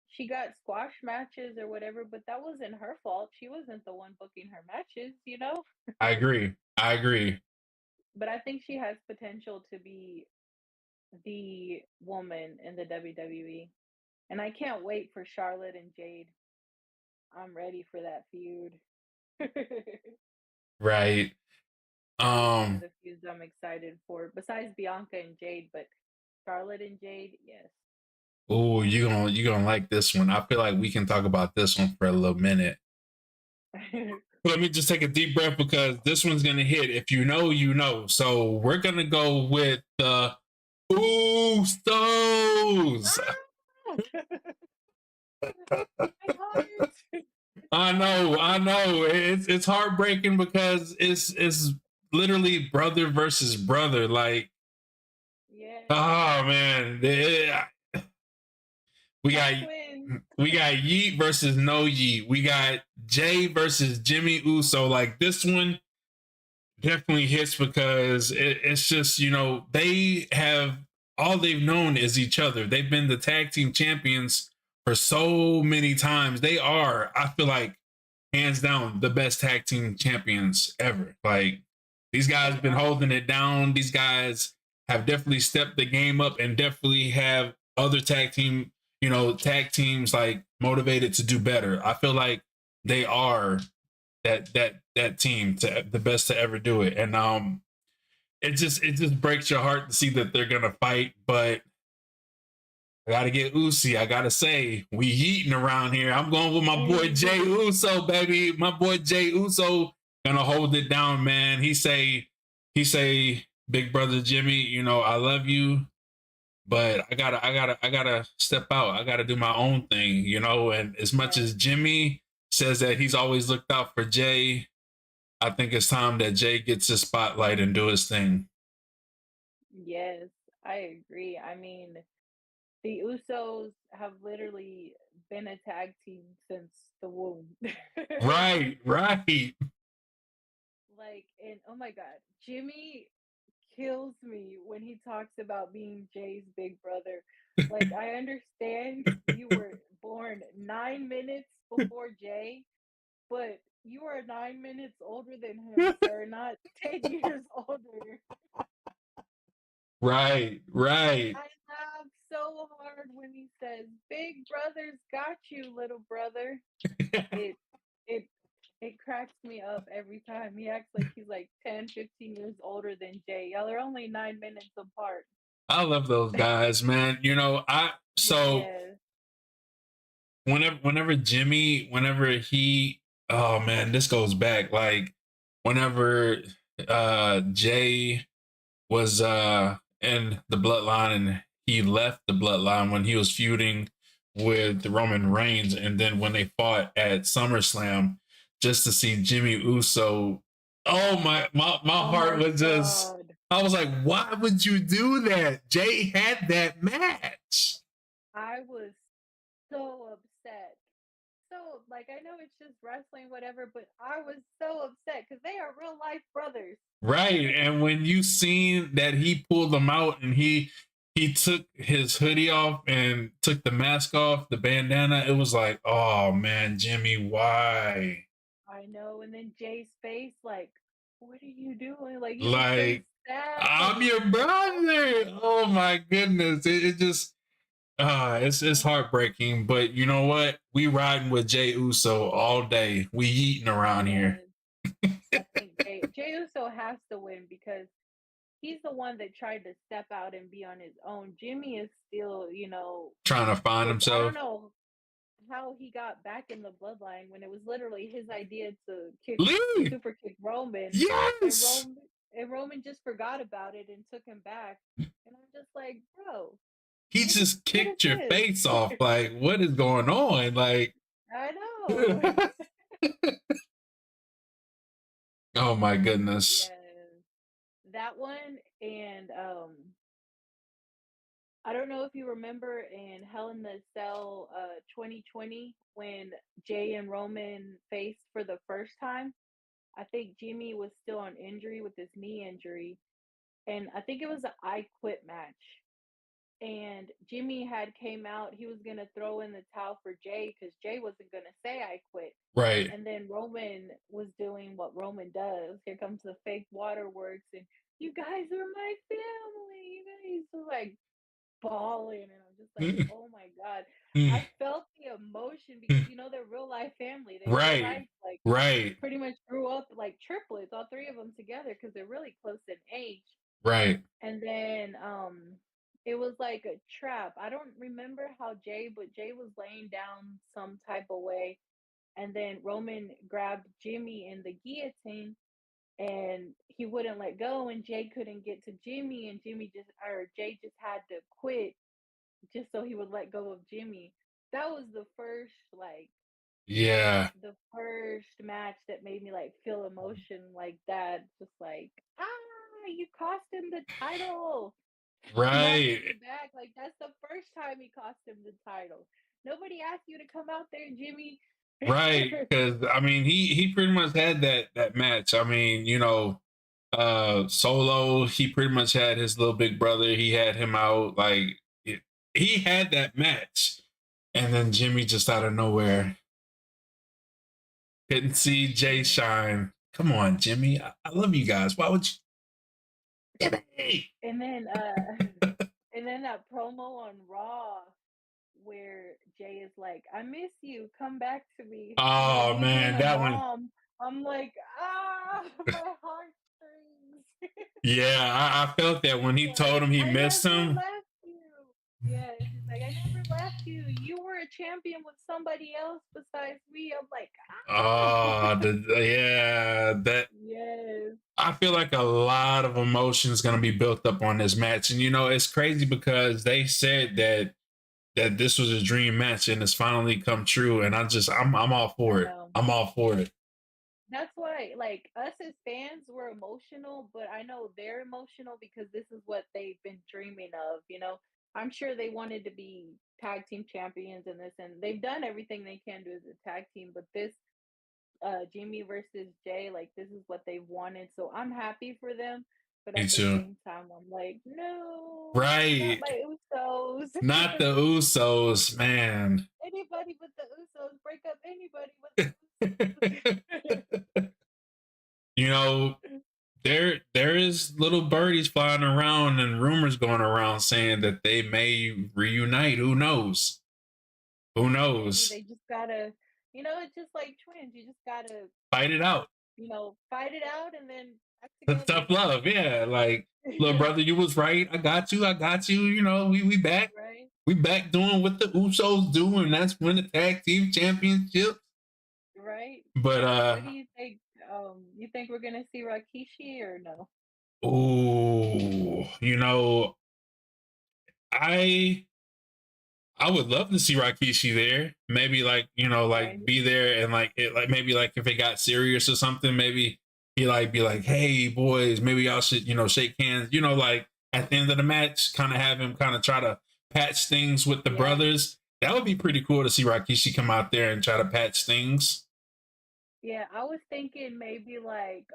she got squash matches or whatever, but that wasn't her fault. She wasn't the one booking her matches, you know? I agree. I agree. But I think she has potential to be the woman in the WWE. And I can't wait for Charlotte and Jade. I'm ready for that feud. Right. That is one of Um, the feuds I'm excited for, besides Bianca and Jade, but Charlotte and Jade, yes. oh, you gonna like this one. I feel like we can talk about this one for a little minute. Let me just take a deep breath because this one's gonna hit. If you know, you know. So we're gonna go with the Usos. My heart. I know. It's heartbreaking because it's literally brother versus brother. Like, Yes. oh man, we got Twins. we got Yeet versus No Yeet. We got Jay versus Jimmy Uso. Like this one definitely hits because it's just they have all they've known is each other. They've been the tag team champions for so many times. They are, I feel like, hands down the best tag team champions ever. Like these guys They been are. holding it down. These guys have definitely stepped the game up and definitely have other tag teams like motivated to do better. I feel like they are that team to the best to ever do it. And it just breaks your heart to see that they're gonna fight, but I gotta get Usi. I gotta say, we eating around here. I'm going with my boy Jay Uso, baby. My boy Jay Uso gonna hold it down, man. He say, big brother Jimmy, I love you, but I gotta step out. I gotta do my own thing, And as much Yes. as Jimmy says that he's always looked out for Jay, I think it's time that Jay gets his spotlight and do his thing. Yes, I agree. I mean, the Usos have literally been a tag team since the womb. Right, right. Like, and oh my God, Jimmy kills me when he talks about being Jay's big brother. Like, I understand you were born 9 minutes before Jay, but you are 9 minutes older than him, sir, not 10 years older. Right, right. I laugh so hard when he says, "Big brother's got you, little brother." It it it cracks me up every time. He acts like he's like 10, 15 years older than Jay. Y'all are only 9 minutes apart. I love those guys, man. I so Yes. whenever he oh man, this goes back like whenever Jay was in the bloodline and he left the bloodline when he was feuding with Roman Reigns, and then when they fought at SummerSlam, just to see Jimmy Uso, oh my Oh heart my was just, God. I was like, why would you do that? Jay had that match. I was so upset. So, like, I know it's just wrestling, whatever, but I was so upset because they are real life brothers. Right. And when you seen that he pulled them out and he took his hoodie off and took the mask off, the bandana, it was like, oh man, Jimmy, why? I know. And then Jay's face, like, what are you doing? Like, he was so Like, sad. Like, I'm he your was like, oh brother. no. Oh my goodness. It just it's Oh, heartbreaking. But you know what? We riding with Jay Uso all day. We eating around here. yes. I think has to win because he's the one that tried to step out and be on his own. Jimmy is still, Trying to find which I don't himself. know how he got back in the bloodline when it was literally his idea to Lee! super kick Roman, and Yes! Roman just forgot about it and took him back. And I'm just like, bro, He just what is kicked your this? face off. Like, what is going on? Like, I know. oh my goodness. Yeah, that one, and I don't know if you remember in Hell in the Cell 2020 when Jay and Roman faced for the first time. I think Jimmy was still on injury with his knee injury, and I think it was an I Quit match. And Jimmy had came out, he was gonna throw in the towel for Jay because Jay wasn't gonna say I quit. Right. And then Roman was doing what Roman does. Here comes the fake waterworks, and you guys are my family. You guys are like bawling, and I'm just like, oh my god. I felt the emotion because they're real life family. They real Right. life like Right. pretty much grew up like triplets, all three of them together because they're really close in age. Right. And then it was like a trap. I don't remember how but Jay was laying down some type of way, and then Roman grabbed Jimmy in the guillotine, and he wouldn't let go, and Jay couldn't get to Jimmy, and Jay just had to quit just so he would let go of Jimmy. That was Yeah. the first match that made me like feel emotion like that. Just like, you cost him the title. Now Right. give it back. Like that's the first time he cost him the title. Nobody asked you to come out there, Jimmy. Right. Because I mean, he pretty much had that match. I mean, Solo, he pretty much had his little big brother. He had him out. Like he had that match, and then Jimmy just out of nowhere couldn't see Jay and shine. Come on, Jimmy. I love you guys. Why would you? Jimmy! and then and then that promo on Raw where Jay is like, "I miss you. Come back to me. I'm gonna Oh be being man, a that one. mom." I'm like, my heartstrings. Yeah, I felt that when he told Like, him he I missed never him. left you. Yes, he's like, I never left you. You were a champion with somebody else besides me. I'm like, Oh, yeah, that yes, I feel like a lot of emotions going to be built up on this match, and it's crazy because they said that this was a dream match and it's finally come true, and I'm all I for it. know. I'm all for it. That's why, like, us as fans were emotional, but I know they're emotional because this is what they've been dreaming of. I'm sure they wanted to be tag team champions in this, and they've done everything they can do as a tag team, but this Jimmy versus Jay, like this is what they wanted. So I'm happy for them, but Me at the too. same time, I'm like, no, not Right. my Usos. Not the Usos, man. Anybody but the Usos. Break up anybody but the Usos. you know, there is little birdies flying around and rumors going around saying that they may reunite. Who knows? Who Maybe knows? they just gotta, it's just like twins. You just gotta, Fight it out. fight it out and then back That's together tough again. love. Yeah. Like, little brother, you was right. I got you. I got you. We back. Right? We back doing what the Usos do, and that's win the tag team championship. Right? But What do you think? You think we're gonna see Rakishi or no? oh, I I would love to see Rakishi there. Maybe like, Right? like be there and like it like maybe like if it got serious or something, maybe he like be like, hey boys, maybe y'all should, shake hands, like at the end of the match, kind of have him kind of try to patch things with the Yeah. brothers. That would be pretty cool to see Rakishi come out there and try to patch things. Yeah, I was thinking maybe like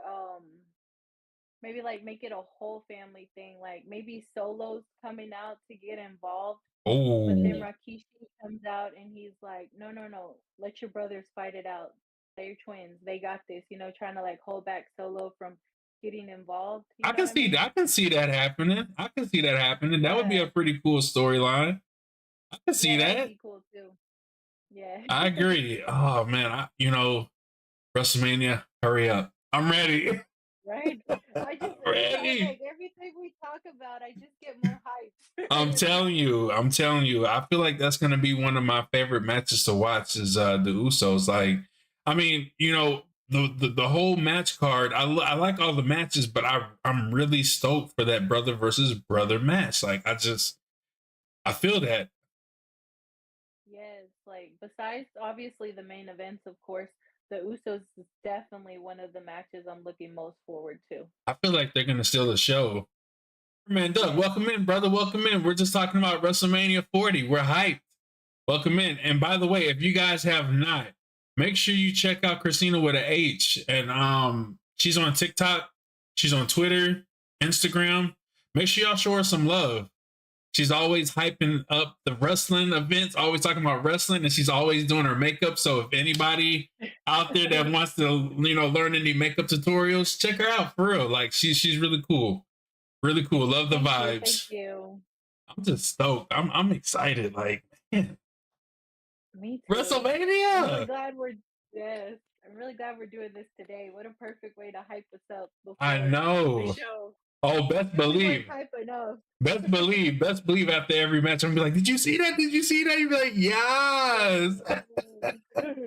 make it a whole family thing. Like maybe Solo's coming out to get involved, but then Oh, Rakishi comes out and he's like, "No, no, no. Let your brothers fight it out. They're twins. They got this." Trying to like hold back Solo from getting involved. You I know can what I see mean? that. I can see that happening. I can see that happening. That would be Yeah. a pretty cool storyline. I can see Yeah, that would that. be cool too. Yeah. I agree. Oh man, WrestleMania, hurry up. I'm ready. right? I Right. like everything we talk about, I just get more hyped. I'm telling you, I feel like that's gonna be one of my favorite matches to watch is the Usos. Like, I mean, you know, the whole match card, I like all the matches, but I'm really stoked for that brother versus brother match. Like, I feel that. Yes, like besides obviously the main events, of course, the Usos is definitely one of the matches I'm looking most forward to. I feel like they're gonna steal the show. Man, Doug, Yes. welcome in, brother. Welcome in. We're just talking about WrestleMania 40. We're hyped. Welcome in. And by the way, if you guys have not, make sure you check out Christina with an H. And she's on TikTok, she's on Twitter, Instagram. Make sure y'all show her some love. She's always hyping up the wrestling events, always talking about wrestling, and she's always doing her makeup. So if anybody out there that wants to, learn any makeup tutorials, check her out for real. Like she's really cool. Really cool. Love the Thank you, thank vibes. you. I'm just stoked. I'm excited. Like, man, Me too. I'm really WrestleMania. glad we're yes. I'm really glad we're doing this today. What a perfect way to hype us up I before the know. show. Oh, best Nothing like believe. hype enough. Best believe after every match, I'm gonna be like, did you see that? Did you see that? You'd be like, yes. Yes.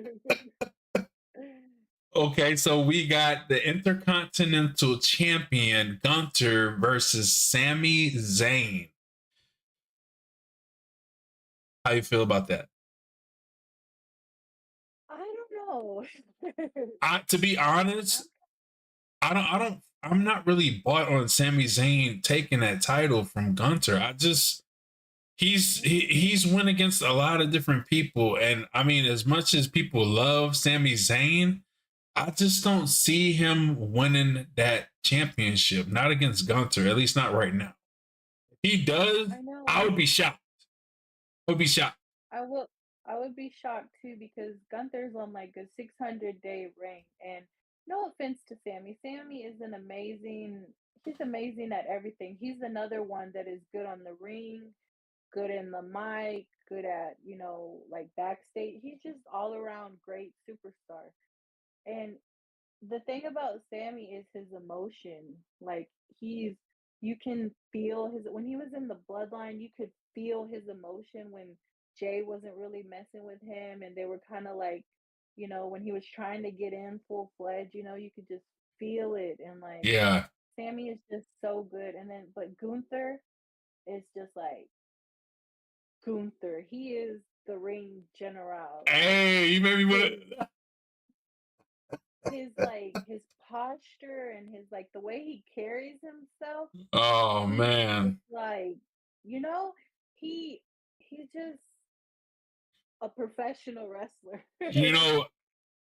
Okay, so we got the Intercontinental Champion Gunter versus Sami Zayn. How you feel about that? I don't know. To be I'm honest, I'm not really bought on Sami Zayn taking that title from Gunter. He's went against a lot of different people, and I mean, as much as people love Sami Zayn, I just don't see him winning that championship. Not against Gunter, at least not right now. If he does, I I know. would be shocked. I would be shocked. I will I would be shocked too because Gunther's on like a 600-day reign and no offense to Sammy. Sammy is an amazing he's amazing at everything. He's another one that is good on the ring, good in the mic, good at, like backstage. He's just all around great superstar. And the thing about Sammy is his emotion. Like he's you can feel his when he was in the bloodline, you could feel his emotion when Jay wasn't really messing with him and they were kind of like, when he was trying to get in full fledged, you could just feel it and like Yeah. Sammy is just so good. And then but Gunther is just like Gunther. He is the ring general. Like Hey, you made me want his to. his posture and his like the way he carries himself, Oh he's just man. like, you know, he he's just a professional wrestler. You know,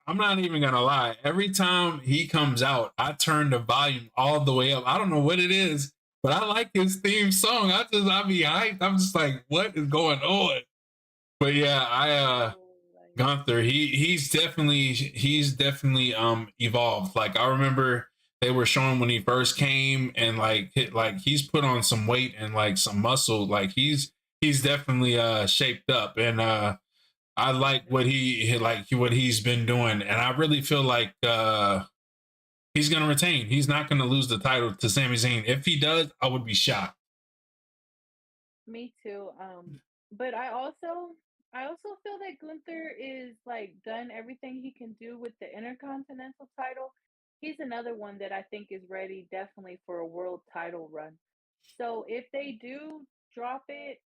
I'm not even gonna lie. Every time he comes out, I turn the volume all the way up. I don't know what it is, but I like his theme song. I be hyped. I'm just like, what is going on? But yeah, I I know, like Gunther, he's definitely evolved. Like I remember they were showing when he first came and like he's put on some weight and like some muscle. Like he's definitely shaped up and I like what he's been doing and I really feel like he's gonna retain. He's not gonna lose the title to Sami Zayn. If he does, I would be shocked. me too. But I also feel that Gunther is like done everything he can do with the Intercontinental title. He's another one that I think is ready definitely for a world title run. So if they do drop it,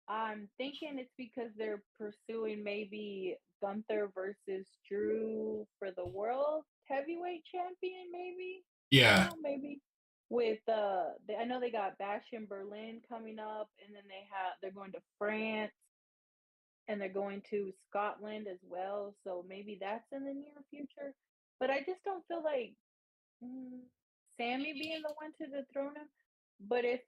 I'm thinking it's because they're pursuing maybe Gunther versus Drew for the world heavyweight champion, maybe. I don't Yeah. know, maybe with I know they got Bash in Berlin coming up, and then they're going to France and they're going to Scotland as well. So maybe that's in the near future. But I just don't feel like Mm, Sammy being the one to dethrone him. But if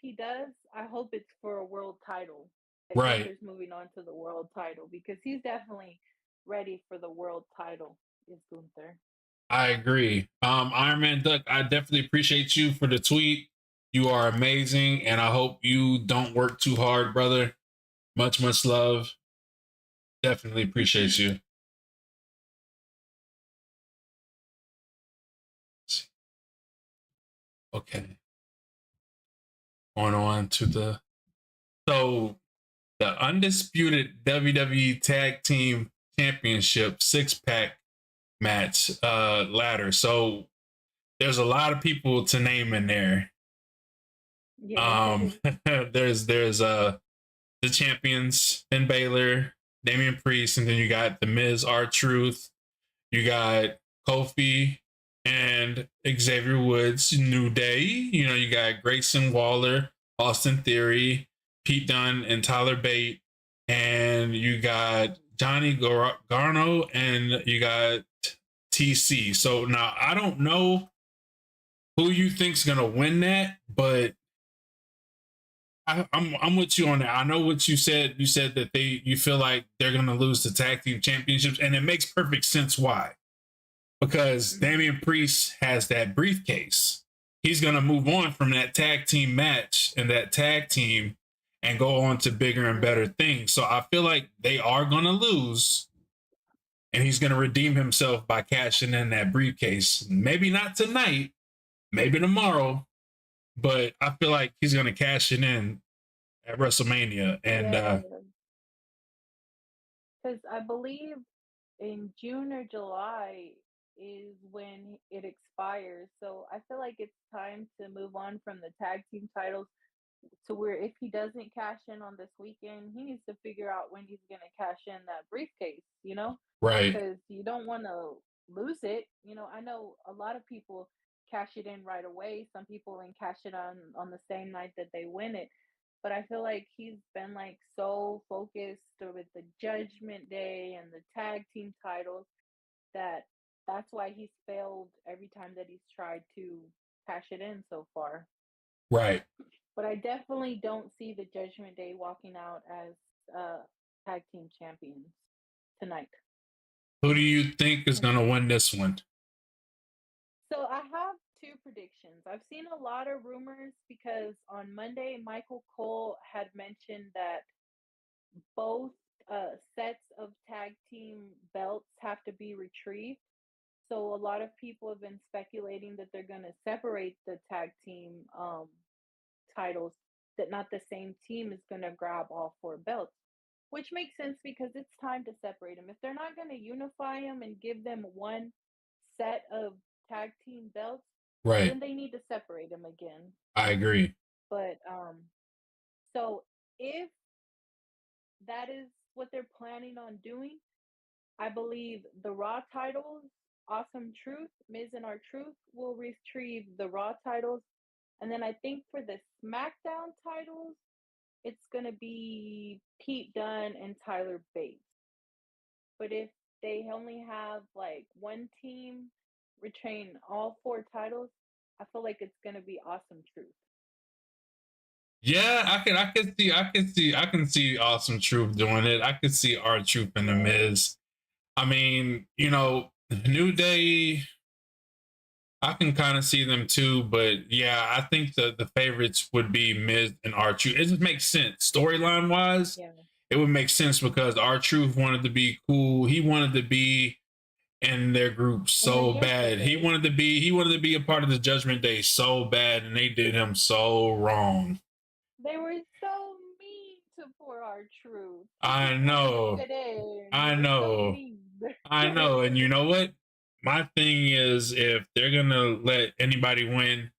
he does, I hope it's for a world title. That Right. Gunther's moving on to the world title because he's definitely ready for the world title. Is Gunther? I agree. Iron Man Duck, I definitely appreciate you for the tweet. You are amazing, and I hope you don't work too hard, brother. Much love. Definitely appreciate you. Okay. Going on to the the undisputed WWE Tag Team Championship 6-pack match ladder. So there's a lot of people to name in there. Yes. There's the champions, Finn Balor, Damian Priest, and then you got the Miz, R-Truth, you got Kofi and Xavier Woods, New Day. You know, you got Grayson Waller, Austin Theory, Pete Dunne, and Tyler Bate. And you got Johnny Garno and you got TC. So now I don't know who you think's gonna win that, but I'm with you on that. I know what you said. You said that you feel like they're gonna lose the tag team championships, and it makes perfect sense why. Because Damian Priest has that briefcase. He's going to move on from that tag team match and that tag team and go on to bigger and better things. So I feel like they are going to lose and he's going to redeem himself by cashing in that briefcase. Maybe not tonight, maybe tomorrow, but I feel like he's going to cash it in at WrestleMania. And because I believe in June or July is when it expires. So I feel like it's time to move on from the tag team titles to where if he doesn't cash in on this weekend, he needs to figure out when he's going to cash in that briefcase, you know? right, Because you don't want to lose it. You know, I know a lot of people cash it in right away. Some people and cash it on the same night that they win it. But I feel like he's been like so focused with the Judgment Day and the tag team titles that that's why he's failed every time that he's tried to cash it in so far. right. But I definitely don't see the Judgment Day walking out as tag team champions tonight. Who do you think is going to win this one? So I have two predictions. I've seen a lot of rumors because on Monday, Michael Cole had mentioned that both sets of tag team belts have to be retrieved. So a lot of people have been speculating that they're going to separate the tag team titles, that not the same team is going to grab all four belts, which makes sense because it's time to separate them. If they're not going to unify them and give them one set of tag team belts, Right. then they need to separate them again. I agree. But so if that is what they're planning on doing, I believe the Raw titles, Awesome Truth, Miz and R-Truth will retrieve the Raw titles. And then I think for the SmackDown titles, it's going to be Pete Dunne and Tyler Bates. But if they only have like one team retain all four titles, I feel like it's going to be Awesome Truth. Yeah, I can see Awesome Truth doing it. I could see R-Truth and the Miz. I mean, you know, New Day, I can kind of see them too, but yeah, I think the favorites would be Miz and R-Truth. It just makes sense storyline wise. Yeah. It would make sense because R-Truth wanted to be cool. He wanted to be in their group so bad. He wanted to be a part of the Judgment Day so bad, and they did him so wrong. They were so mean to poor R-Truth. I know. I know. I know. And you know what? My thing is if they're gonna let anybody win,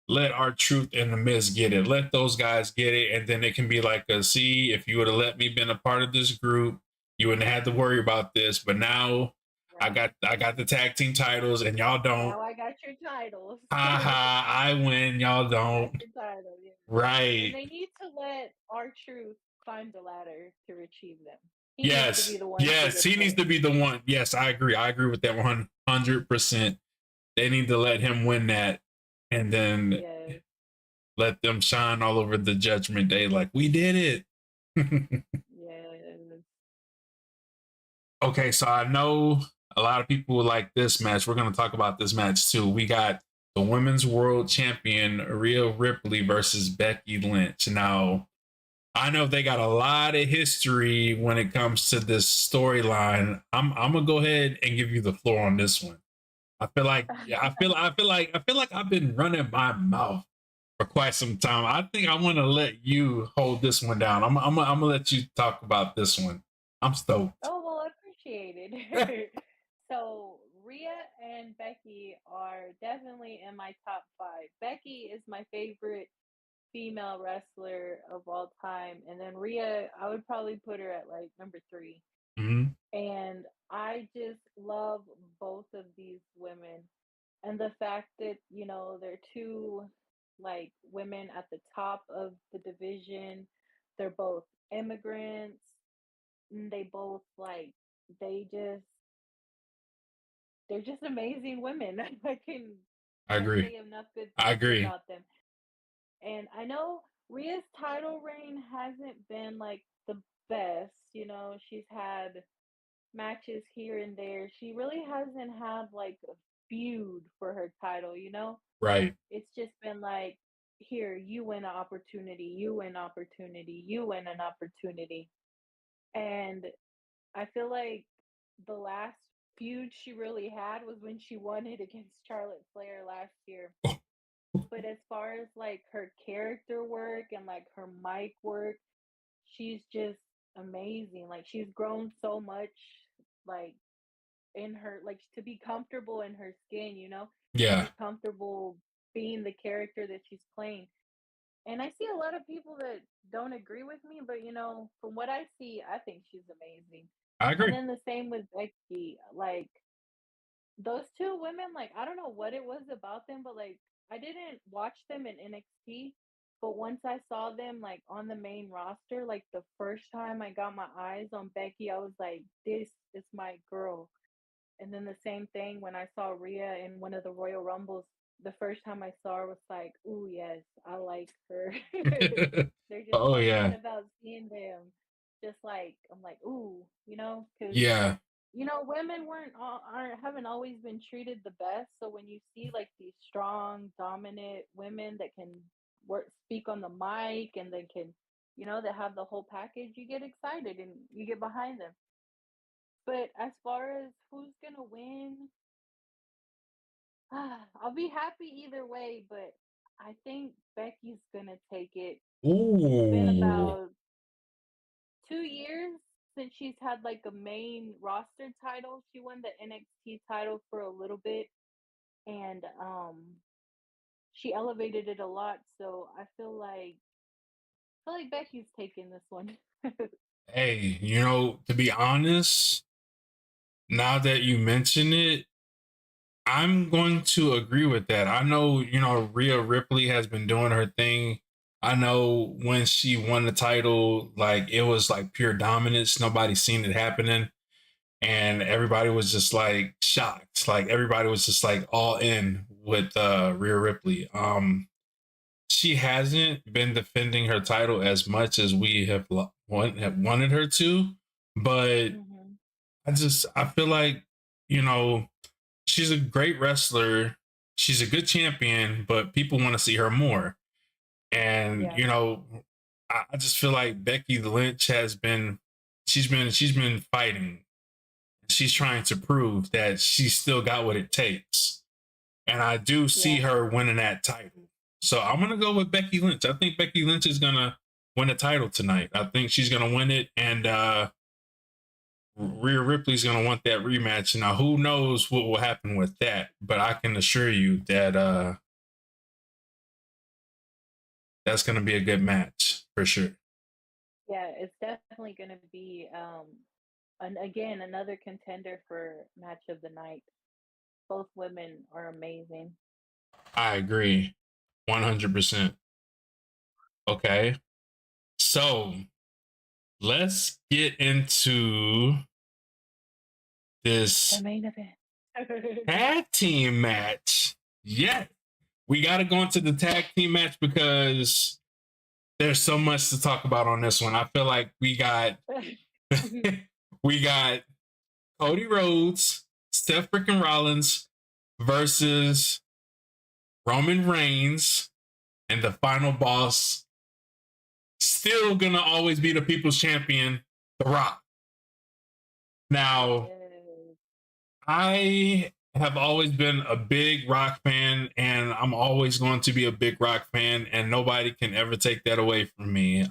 let R-Truth and the Miz get it. Let those guys get it, and then it can be like a see, if you would have let me been a part of this group, you wouldn't have had to worry about this. But now I got the tag team titles and y'all don't. Now I got your titles. Haha, I win, y'all don't. Title, yeah. Right. And they need to let R-Truth climb the ladder to retrieve them. He needs to be the one. Yes, he needs to be the one. Yes, I agree. I agree with that 100%. They need to let him win that and then let them shine all over the Judgment Day like we did it. Yes. Okay, so I know a lot of people like this match. We're going to talk about this match too. We got the Women's World Champion Rhea Ripley versus Becky Lynch. Now, I know they got a lot of history when it comes to this storyline. I'm gonna go ahead and give you the floor on this one. I feel like, yeah, I feel like I've been running my mouth for quite some time. I think I want to let you hold this one down. I'm gonna let you talk about this one. I'm stoked. Oh, well, appreciated. So, Rhea and Becky are definitely in my top 5. Becky is my favorite female wrestler of all time, and then Rhea, I would probably put her at, like, number 3. Mhm. And I just love both of these women, and the fact that, they're 2, like, women at the top of the division. They're both immigrants. They both like they just they're just amazing women. I I can't agree. say enough good I things agree. about them. And I know Rhea's title reign hasn't been like the best. She's had matches here and there. She really hasn't had like a feud for her title. Right. It's just been like, here, you win an opportunity, you win opportunity, you win an opportunity. And I feel like the last feud she really had was when she won it against Charlotte Flair last year. But as far as like her character work and like her mic work, she's just amazing. Like she's grown so much, like in her, like to be comfortable in her skin, to Yeah, be comfortable being the character that she's playing. And I see a lot of people that don't agree with me, but from what I see, I think she's amazing. I And agree. then the same with Becky. Like those two women, like I don't know what it was about them, but like I didn't watch them in NXT, but once I saw them like on the main roster, like the first time I got my eyes on Becky, I was like, this is my girl. And then the same thing when I saw Rhea in one of the Royal Rumbles, the first time I saw her was like, "Ooh, yes, I like her." There's just Oh something yeah. about seeing them, just like I'm like, "Ooh," because Yeah, women aren't haven't always been treated the best. So when you see like these strong, dominant women that can speak on the mic and they can, that have the whole package, you get excited and you get behind them. But as far as who's gonna win, I'll be happy either way. But I think Becky's gonna take it. It's been ooh. about 2 years since she's had like a main roster title. She won the NXT title for a little bit, and she elevated it a lot. So I feel like Becky's taking this one. Hey, to be honest, now that you mention it, I'm going to agree with that. I know, Rhea Ripley has been doing her thing. I know when she won the title, like it was like pure dominance. Nobody seen it happening. And everybody was just like shocked. Like everybody was just like all in with Rhea Ripley. She hasn't been defending her title as much as we have wanted her to, but Hmm. I feel like, you know, she's a great wrestler. She's a good champion, but people want to see her more. And, Yeah, I just feel like Becky Lynch she's been fighting. She's trying to prove that she's still got what it takes. And I do see yeah, her winning that title. So I'm gonna go with Becky Lynch. I think Becky Lynch is gonna win the title tonight. I think she's gonna win it, and Rhea Ripley's gonna want that rematch. Now, who knows what will happen with that? But I can assure you that that's gonna be a good match for sure. yeah. It's definitely gonna be and again, another contender for match of the night. Both women are amazing. I agree, 100%. Okay, so let's get into The this main event. tag team match. Yeah, we got to go into the tag team match because there's so much to talk about on this one. I feel like we got we got Cody Rhodes, Seth freaking Rollins versus Roman Reigns, and the final boss, still gonna always be the people's champion, The Rock. Now, Yes. I have always been a big Rock fan, and I'm always going to be a big Rock fan, and nobody can ever take that away from me.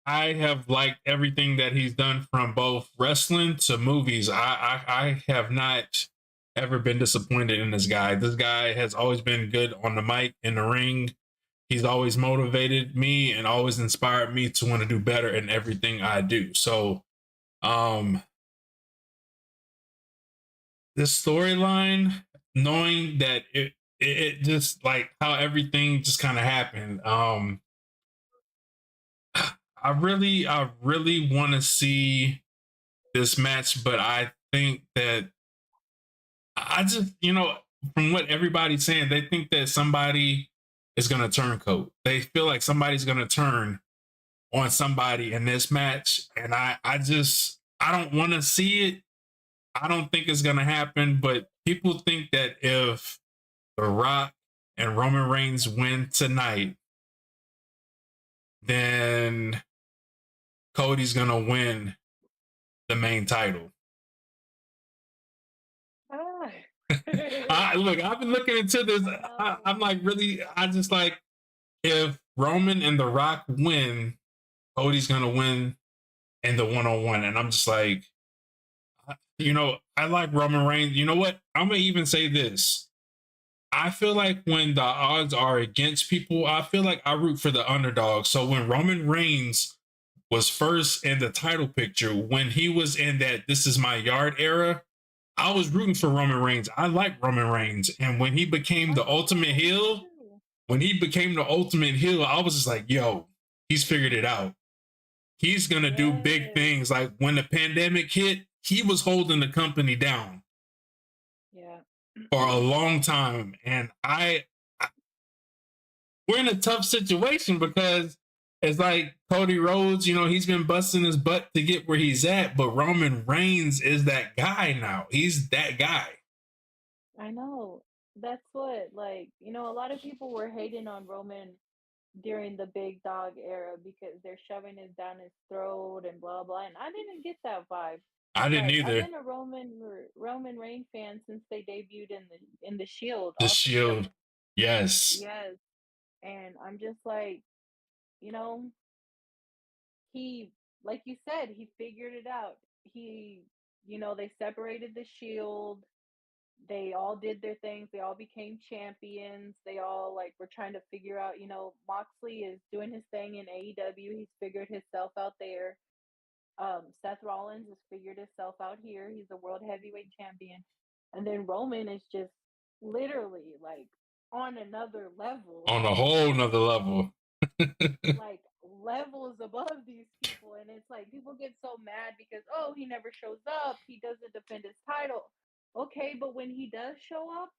I have liked everything that he's done from both wrestling to movies. I have not ever been disappointed in this guy. This guy has always been good on the mic, in the ring. He's always motivated me and always inspired me to want to do better in everything I do. So, um, this storyline, knowing that it just like how everything just kind of happened. I really want to see this match, but I think that I just, from what everybody's saying, they think that somebody is going to turn coat. They feel like somebody's going to turn on somebody in this match. And I don't want to see it. I don't think it's going to happen, but people think that if The Rock and Roman Reigns win tonight, then Cody's going to win the main title. Ah. Look, I've been looking into this. I I'm know. like, really, I just like, if Roman and The Rock win, Cody's going to win in the 1-on-1. And I'm just like, I like Roman Reigns. You know what? I'm going to even say this. I feel like when the odds are against people, I feel like I root for the underdog. So when Roman Reigns was first in the title picture, when he was in that "this is my yard" era, I was rooting for Roman Reigns. I like Roman Reigns, and when he became the ultimate Oh, me heel, too. I was just like, "Yo, he's figured it out. He's gonna do big Yes. things." Like when the pandemic hit, he was holding the company down Yeah. for a long time, and we're in a tough situation because it's like Cody Rhodes, he's been busting his butt to get where he's at, but Roman Reigns is that guy now. He's that guy. I know. That's what, like, a lot of people were hating on Roman during the big dog era because they're shoving it down his throat and blah blah. And I didn't get that vibe. I didn't Like I've either. been a Roman Reign fan since they debuted in the Shield The also. Shield. Yes. Yes, and I'm just like, you know, he like you said, he figured it out. He, they separated the Shield. They all did their things. They all became champions. They all like were trying to figure out, Moxley is doing his thing in AEW. He's figured himself out there. Seth Rollins has figured himself out here. He's a world heavyweight champion. And then Roman is just literally like on another level, On a whole nother level. like levels above these people. And it's like people get so mad because, oh, he never shows up. He doesn't defend his title. Okay, but when he does show up,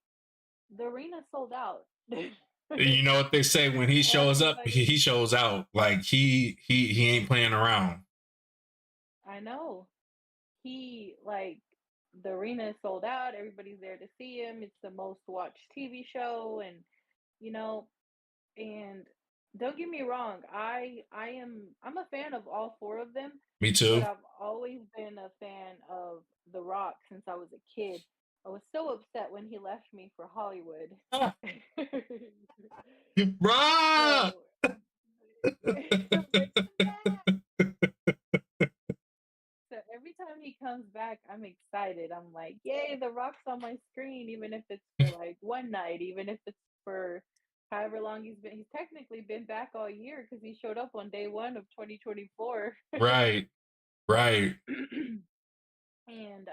the arena sold out. You know what they say, when he shows up, Everybody, he shows out. Like he ain't playing around. I know. He like the arena is sold out. Everybody's there to see him. It's the most watched TV show, and you know, and don't get me wrong, I'm a fan of all four of them, Me but too. I've always been a fan of The Rock since I was a kid. I was so upset when he left me for Hollywood. Ah, bruh. So it makes me mad. So every time he comes back, I'm excited. I'm like, yay, The Rock's on my screen, even if it's for like one night, even if it's for however long he's been. He's technically been back all year because he showed up on day one of 2024. Right. Right. And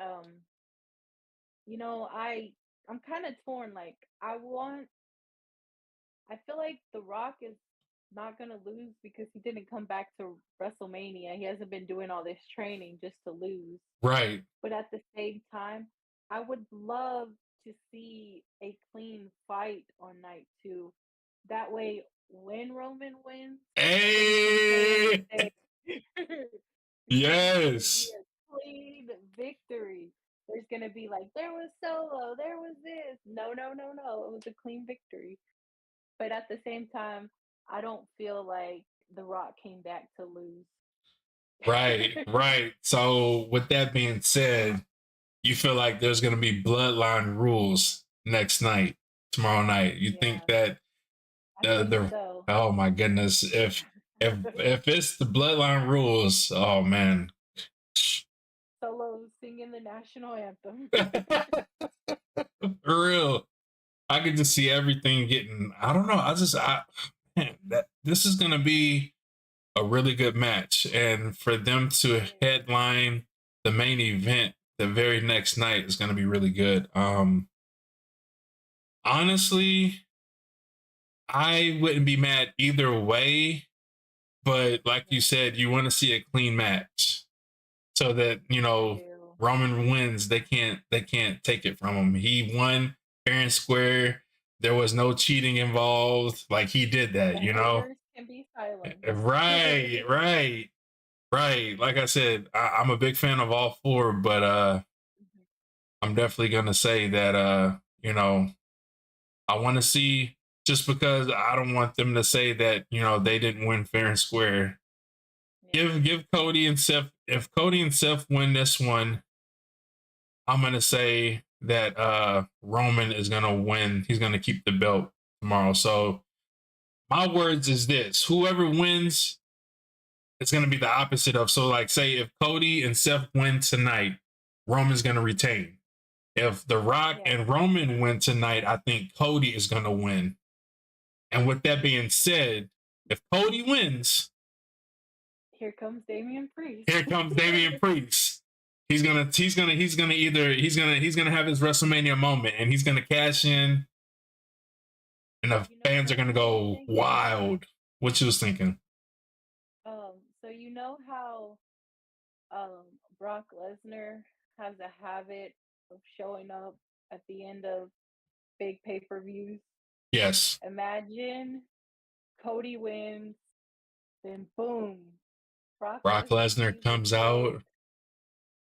I'm kind of torn. Like I feel like The Rock is not gonna lose because he didn't come back to WrestleMania. He hasn't been doing all this training just to lose. Right. But at the same time, I would love to see a clean fight on night two. That way, when Roman wins, everybody's gonna stand and Hey. say, "It's gonna be Yes. a clean victory." There's gonna be like, "There was Solo, there was this." No, no, no, no. It was a clean victory. But at the same time, I don't feel like The Rock came back to lose. Right. Right. So with that being said, you feel like there's going to be bloodline rules next night, tomorrow night. You think Yeah, that I think the so. oh my goodness, if it's the bloodline rules, oh man. Solo singing the national anthem. For real. I could just see everything getting, I don't know. Man, that this is gonna be a really good match. And for them to It is. headline the main event the very next night is gonna be really good. Honestly, I wouldn't be mad either way, but like you Right. said, you want to see a clean match so that I do. Roman wins. They can't take it from him. He won fair and square. There was no cheating involved. Like he did that, The haters can be silenced. Right, right, right. Like I said, I'm a big fan of all four, but Mhm. I'm definitely gonna say that I want to see, just because I don't want them to say that they didn't win fair and square. Yeah. Give Cody and Seth. If Cody and Seth win this one, I'm gonna say that Roman is gonna win. He's gonna keep the belt tomorrow. So my words is this: whoever wins, it's gonna be the opposite of. So like, say if Cody and Seth win tonight, Roman's gonna retain. If The Rock Yeah. and Roman win tonight, I think Cody is gonna win. And with that being said, if Cody wins, Here comes Damian Priest. here comes Damian Priest. He's gonna have his WrestleMania moment, and he's gonna cash in, and the You know fans are what I gonna was go thinking? wild. What you was thinking? So you know how Brock Lesnar has a habit of showing up at the end of big pay-per-views? Yes, Imagine Cody wins, then boom, Brock Brock Lesnar Lesnar leaves the comes show out.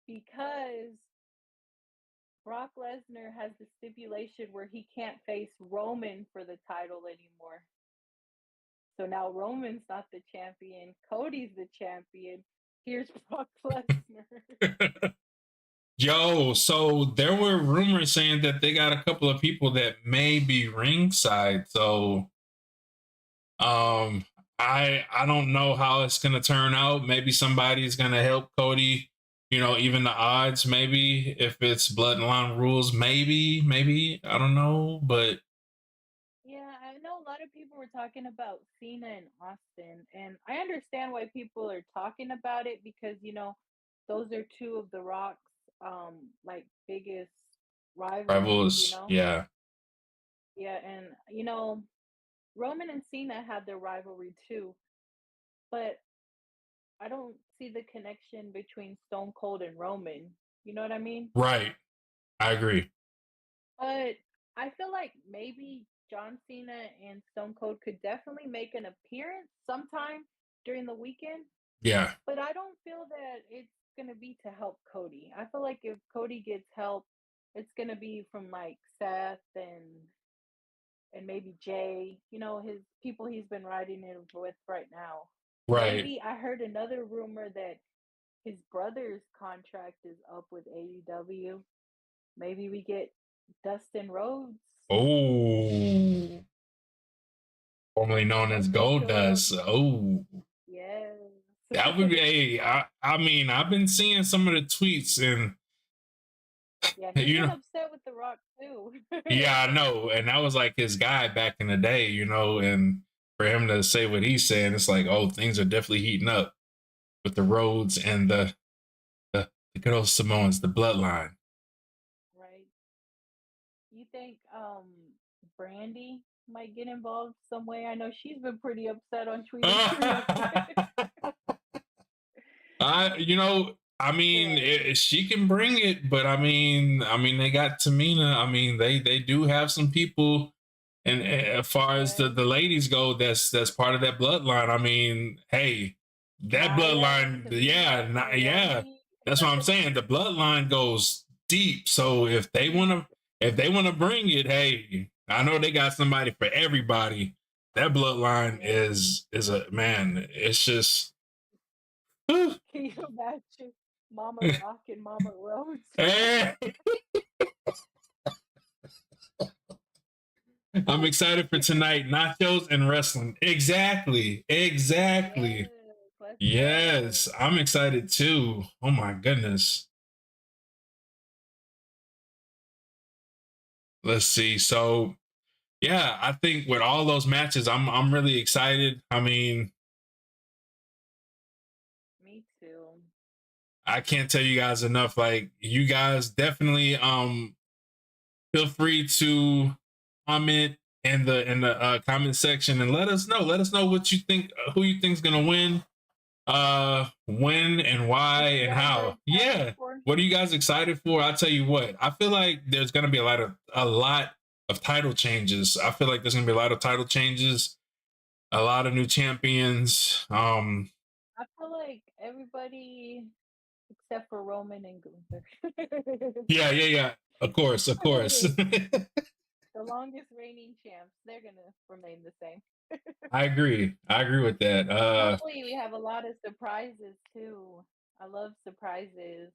because Brock Lesnar has the stipulation where he can't face Roman for the title anymore. So now Roman's not the champion, Cody's the champion. Here's Brock Lesnar. Yo, so there were rumors saying that they got a couple of people that may be ringside. So Um, I don't know how it's gonna turn out. Maybe somebody's gonna help Cody. Even the odds. Maybe if it's bloodline rules, maybe I don't know, but Yeah, I know a lot of people were talking about Cena and Austin, and I understand why people are talking about it because, those are two of the Rock's like biggest rivalries, you rivals, know? yeah, Yeah, and Roman and Cena had their rivalry too, but I don't see the connection between Stone Cold and Roman. You know what I mean? right. I agree. But I feel like maybe John Cena and Stone Cold could definitely make an appearance sometime during the weekend, Yeah, but I don't feel that it's going to be to help Cody. I feel like if Cody gets help, it's going to be from like Seth and maybe Jay, his people he's been riding it with right now. right. Maybe I heard another rumor that his brother's contract is up with AEW. Maybe we get Dustin Rhodes. Oh, formerly known as Maybe he'll Gold show up. Dust. Oh, Yes. that would be. Hey, I mean, I've been seeing some of the tweets, and Yeah, he's you been know, upset with The Rock too. yeah, I know. And that was like his guy back in the day, and for him to say what he's saying, it's like, oh, things are definitely heating up with the roads and the good old Samoans, the bloodline. Right. You think Brandy might get involved some way? I know she's been pretty upset on Twitter too. I mean, Right. she can bring it, but I mean, they got Tamina. I mean, they do have some people, and as far as the Yes. the ladies go, that's part of that bloodline. I mean, hey, that Naya, bloodline, Tamina, yeah, yeah, Naomi. that's what I'm saying. The bloodline goes deep. So if they wanna bring it, hey, I know they got somebody for everybody. That bloodline Yep. is a man. It's just. Whew. Can you imagine? Mama Rock and Mama Rose. Eh, I'm excited for tonight. Nachos and wrestling. Exactly. Exactly. Yes, let's Yes, go. I'm excited too. Oh my goodness. Let's see. So yeah, I think with all those matches, I'm really excited. I mean, Me too. I can't tell you guys enough. Like you guys definitely feel free to comment in the comment section and let us know. Let us know what you think, who you think's gonna win, when and why What you and guys are how. excited Yeah. for? What are you guys excited for? I'll tell you what. I feel like there's gonna be a lot of title changes. I feel like there's gonna be a lot of title changes, a lot of new champions. I feel like everybody except for Roman and Gunther. Yeah, yeah, yeah. Of course, of course. The longest reigning champs, they're gonna remain the same. I agree. I agree with that. And hopefully we have a lot of surprises too. I love surprises.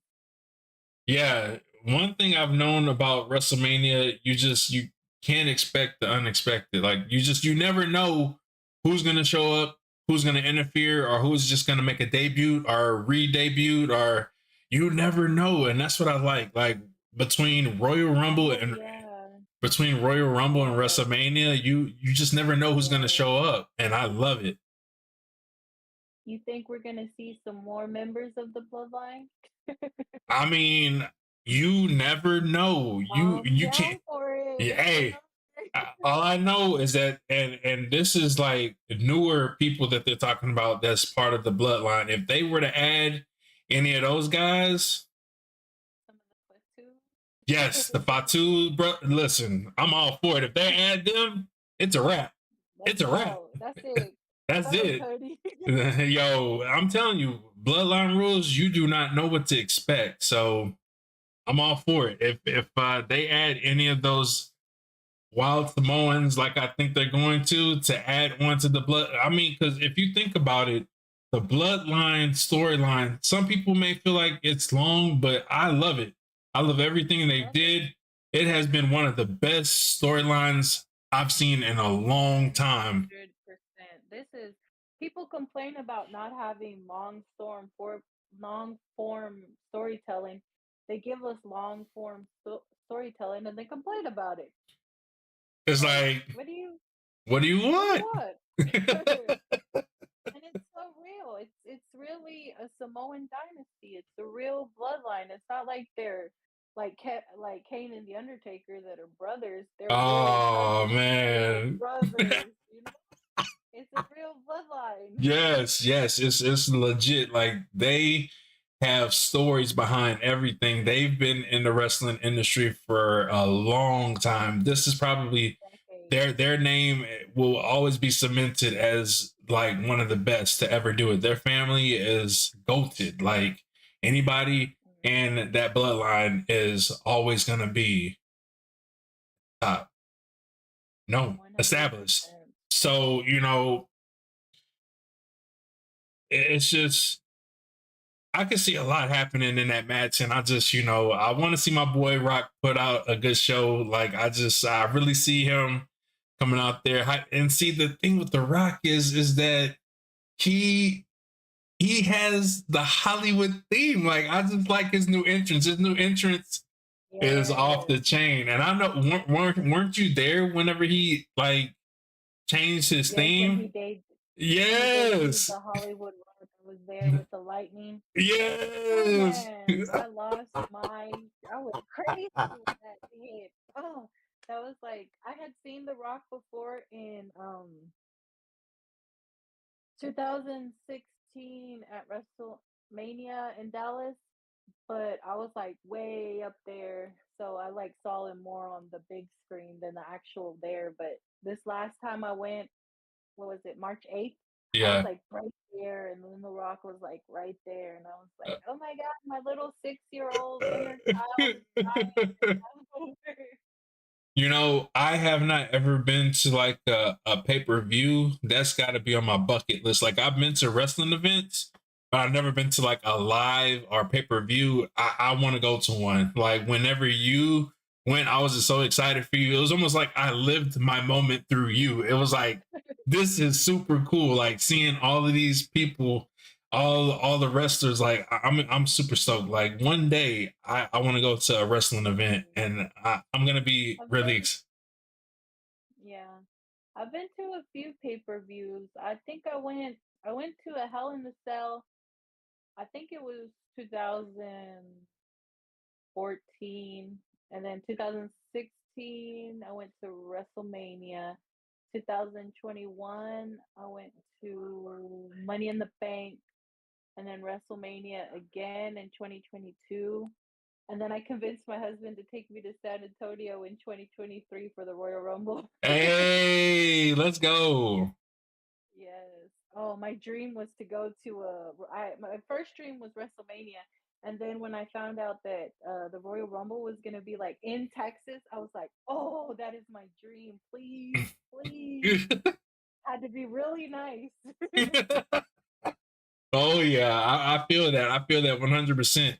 Yeah, one thing I've known about WrestleMania, you can't expect the unexpected. Like you never know who's gonna show up, who's gonna interfere, or who's just gonna make a debut or re-debut, or you never know. And that's what I like. Like between Royal Rumble Oh and yeah. Yes. WrestleMania, you just never know who's gonna Yes. show up. And I love it. You think we're gonna see some more members of the bloodline? I mean, you never know. I'm You can't. down for it. Yeah, Let's get hey, on all I know is that, and this is like newer people that they're talking about that's part of the bloodline. If they were to add any of those guys, some of the clip yes, the too. Fatu, bro. Listen, I'm all for it. If they add them, it's a wrap. Let's It's a wrap. go. That's it. That's Go, it. Cody. Yo, I'm telling you, bloodline rules. You do not know what to expect. So I'm all for it. If they add any of those wild Samoans, like I think they're going to add on to the blood. I mean, because if you think about it, the bloodline storyline, some people may feel like it's long, but I love it. I love everything they Love it. did. It has been one of the best storylines I've seen in a long time. 100%. This is people complain about not having long form storytelling. They give us long form storytelling and they complain about it. It's Like, like, what do you what do you want? want? And it's so real. It's really a Samoan dynasty. It's a real bloodline. It's not like they're like Kane and the Undertaker that are brothers. They're real Oh cousins. Real man. brothers. It's a real bloodline. Yes, yes, it's legit. Like they have stories behind everything. They've been in the wrestling industry for a long time. This is probably Decades. their name will always be cemented as like one of the best to ever do it. Their family is goated. Like anybody in that bloodline is always gonna be top. No, established. 100%. So, it's just I can see a lot happening in that match, and I just, I want to see my boy Rock put out a good show. Like, I really see him coming out there. And see, the thing with the Rock is that he he has the Hollywood theme. Like, I just like his new entrance. His new entrance is off Yes. the chain. And I know weren't you there whenever he like changed his Yes, theme? when he debuted Yes, the Hollywood Rock, I was there with the lightning. Oh yes. man, I went crazy when that hit. Oh, that was like I had seen The Rock before in 2016 at WrestleMania in Dallas, but I was like way up there, so I like saw him more on the big screen than the actual there. But this last time I went, what was it, March 8th? I was Yeah. like right there, and then The Rock was like right there, and I was like, oh my God, my little 6-year old inner child is dying. I have not ever been to like a pay per view. That's got to be on my bucket list. Like I've been to wrestling events, but I've never been to like a live or pay-per-view. I want to go to one. Like whenever you went, I was just so excited for you. It was almost like I lived my moment through you. It was like this is super cool. Like seeing all of these people, all the wrestlers. Like I'm super stoked. Like one day I want to go to a wrestling event, and I'm gonna be I've really been, yeah, I've been to a few pay-per-views. I think I went to a Hell in the Cell. I think it was 2014, and then 2016 I went to WrestleMania. 2021 I went to Money in the Bank, and then WrestleMania again in 2022. And then I convinced my husband to take me to San Antonio in 2023 for the Royal Rumble. hey, let's go. Yes. Oh, my dream was to go to my first dream was WrestleMania. And then when I found out that the Royal Rumble was going to be like in Texas, I was like, "Oh, that is my dream. Please, please." Had to be really nice. Oh yeah, I feel that. I feel that 100%.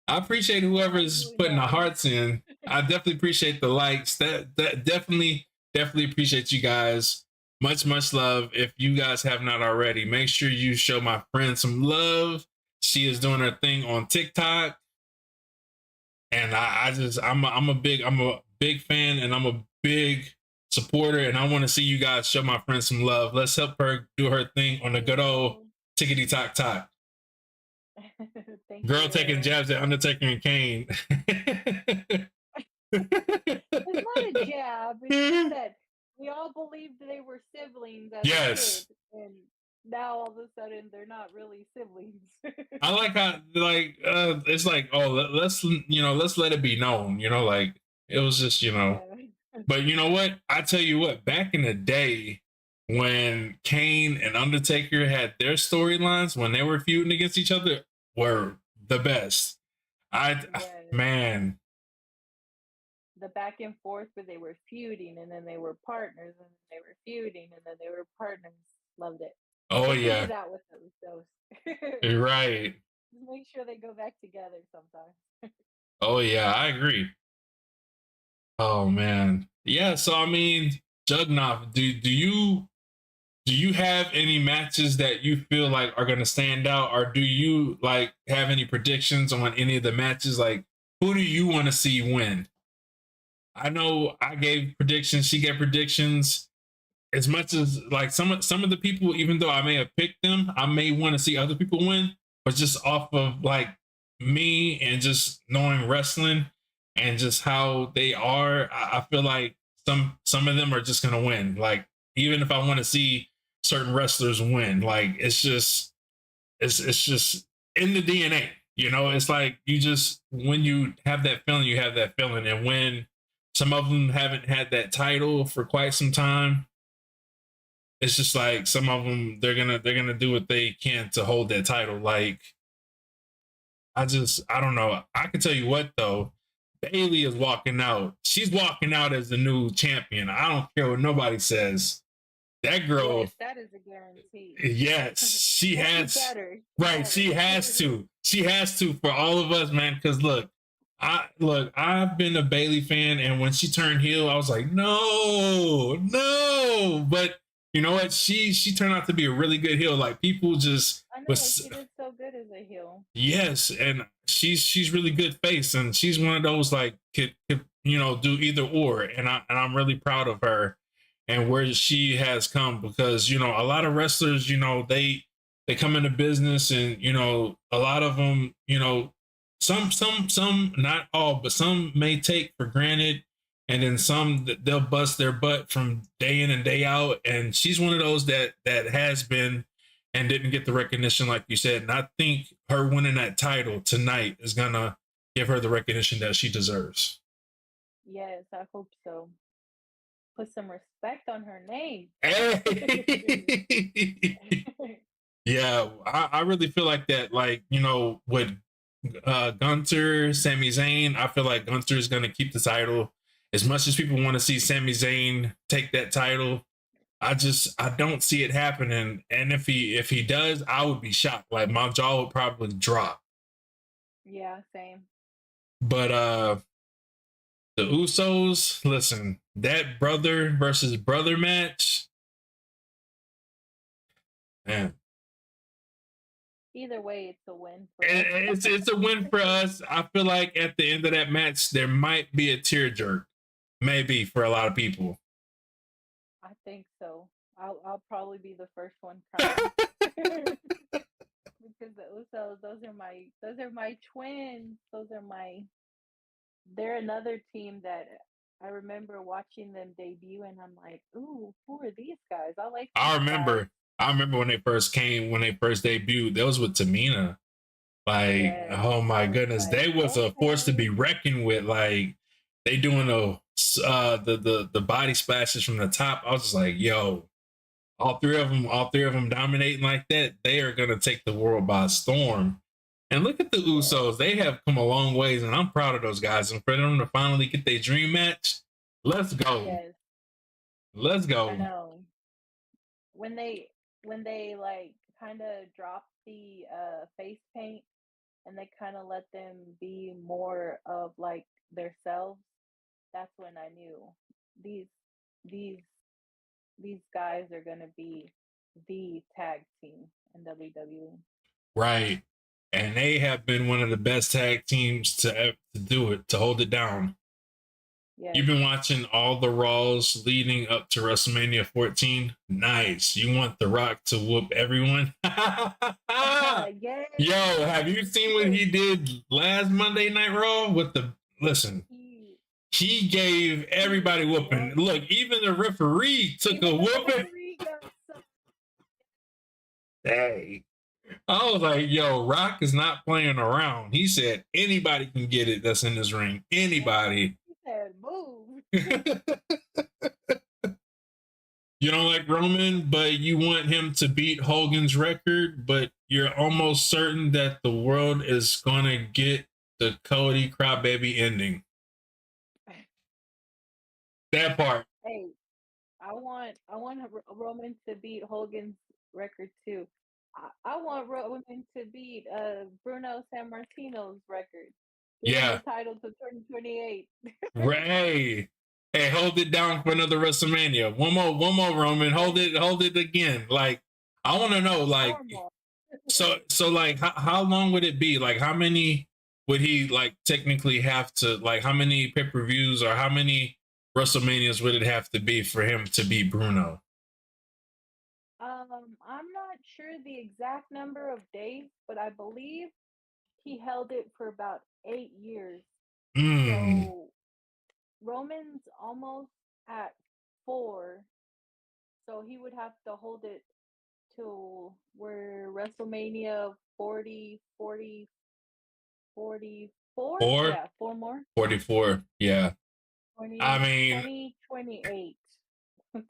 I appreciate Had to be whoever's really putting the nice. hearts in. I definitely appreciate the likes. That definitely appreciate you guys. Much love. If you guys have not already, make sure you show my friend some love. She is doing her thing on TikTok, and I just I'm a big fan, and I'm a big supporter, and I want to see you guys show my friend some love. Let's help her do her thing on the I good old will. tickety tock tock. Thank Girl taking you. jabs at Undertaker and Kane. It's not a jab. It's just that we all believed they were siblings as a kid, Yes. and now all of a sudden they're not really siblings. I like how like it's like oh let's let's let it be known, like it was just Yeah. but you know what, I tell you what, back in the day when Kane and Undertaker had their storylines when they were feuding against each other were the best. I Yes. man. The back and forth where they were feuding and then they were partners and then they were feuding and then they were partners. Loved it. Oh They yeah, figured out what those. you're right. Just make sure they go back together sometimes. Oh yeah, I agree. Oh man, yeah. So I mean, Jugnoff, do you have any matches that you feel like are going to stand out, or do you like have any predictions on any of the matches? Like, who do you want to see win? I know I gave predictions. She gave predictions. As much as like some of the people, even though I may have picked them, I may want to see other people win, but just off of like me and just knowing wrestling and just how they are, I feel like some of them are just gonna win. Like even if I want to see certain wrestlers win, like it's just in the DNA. It's like you just when you have that feeling, you have that feeling, and when some of them haven't had that title for quite some time, it's just like some of them they're gonna do what they can to hold that title. Like I don't know. I can tell you what though, Bailey is walking out. She's walking out as the new champion. I don't care what nobody says. That girl, Yes, that is a guarantee. yes, she And she has. better. She Right, she better. has to. She has to for all of us, man. Because look. I've been a Bailey fan, and when she turned heel, I was like, no, no. But you know what? She turned out to be a really good heel. Like people just I know was she did so good as a heel. yes, and she's really good face, and she's one of those like could do either or, and I'm really proud of her and where she has come because a lot of wrestlers they come into business and a lot of them some not all but some may take for granted, and then some they'll bust their butt from day in and day out, and she's one of those that has been and didn't get the recognition like you said. And I think her winning that title tonight is gonna give her the recognition that she deserves. Yes, I hope so. Put some respect on her name. Hey! Yeah, I really feel like that. Like with Gunter, Sami Zayn, I feel like Gunter is gonna keep the title. As much as people want to see Sami Zayn take that title, I don't see it happening. And if he does, I would be shocked. Like my jaw would probably drop. Yeah, same. But the Usos, listen, that brother versus brother match, man, Either way, it's a win for us. it's a win for us. I feel like at the end of that match, there might be a tear jerk, maybe for a lot of people. I think so. I'll probably be the first one crying. Because the Usos, those are my twins. They're another team that I remember watching them debut, and I'm like, ooh, who are these guys? I like I these guys. remember, I remember when they first came, when they first debuted. That was with Tamina. Like, Yes, oh I my was goodness, like, they was a force to be okay. reckoned with. Like, they doing the body splashes from the top. I was just like, yo, all three of them dominating like that, they are gonna take the world by storm. And look at the Yes, Usos; they have come a long ways, and I'm proud of those guys. And for them to finally get their dream match, let's go, yes, let's I go. know. When they like kind of dropped the face paint and they kind of let them be more of like themselves, that's when I knew these these these guys are gonna be the tag team in WWE. Right, and they have been one of the best tag teams to do it, to hold it down. You've Yes. been watching all the Raws leading up to WrestleMania 14. Nice. You want The Rock to whoop everyone? Yes. Yo, have you seen what he did last Monday Night Raw with the listen? He He gave he everybody whooping. yes. Look, even the referee took a Even the whooping. referee got some. Hey. I was like, yo, Rock is not playing around. He said anybody can get it that's in this ring. Yes. Anybody. He said move. You don't like Roman, but you want him to beat Hogan's record, but you're almost certain that the world is gonna get the Cody Crybaby ending. That part. Hey, I want Roman to beat Hogan's record too. I want Roman to beat Bruno Sammartino's record. Give him the Yeah. title to 2028. Hey. Hey, hold it down for another WrestleMania. One more, Roman. Yes, Hold it again. Like, I want to know, like, or more. so like how long would it be, like how many would he like technically have to, like how many pay-per-views or how many WrestleManias would it have to be for him to beat Bruno? I'm not sure the exact number of days, but I believe he held it for about 8 years. Mm. So Roman's almost at 4, so he would have to hold it till where WrestleMania 40, 40, 44. Four, Yeah, 4 more. 44. Yeah, I 20, mean, 2028.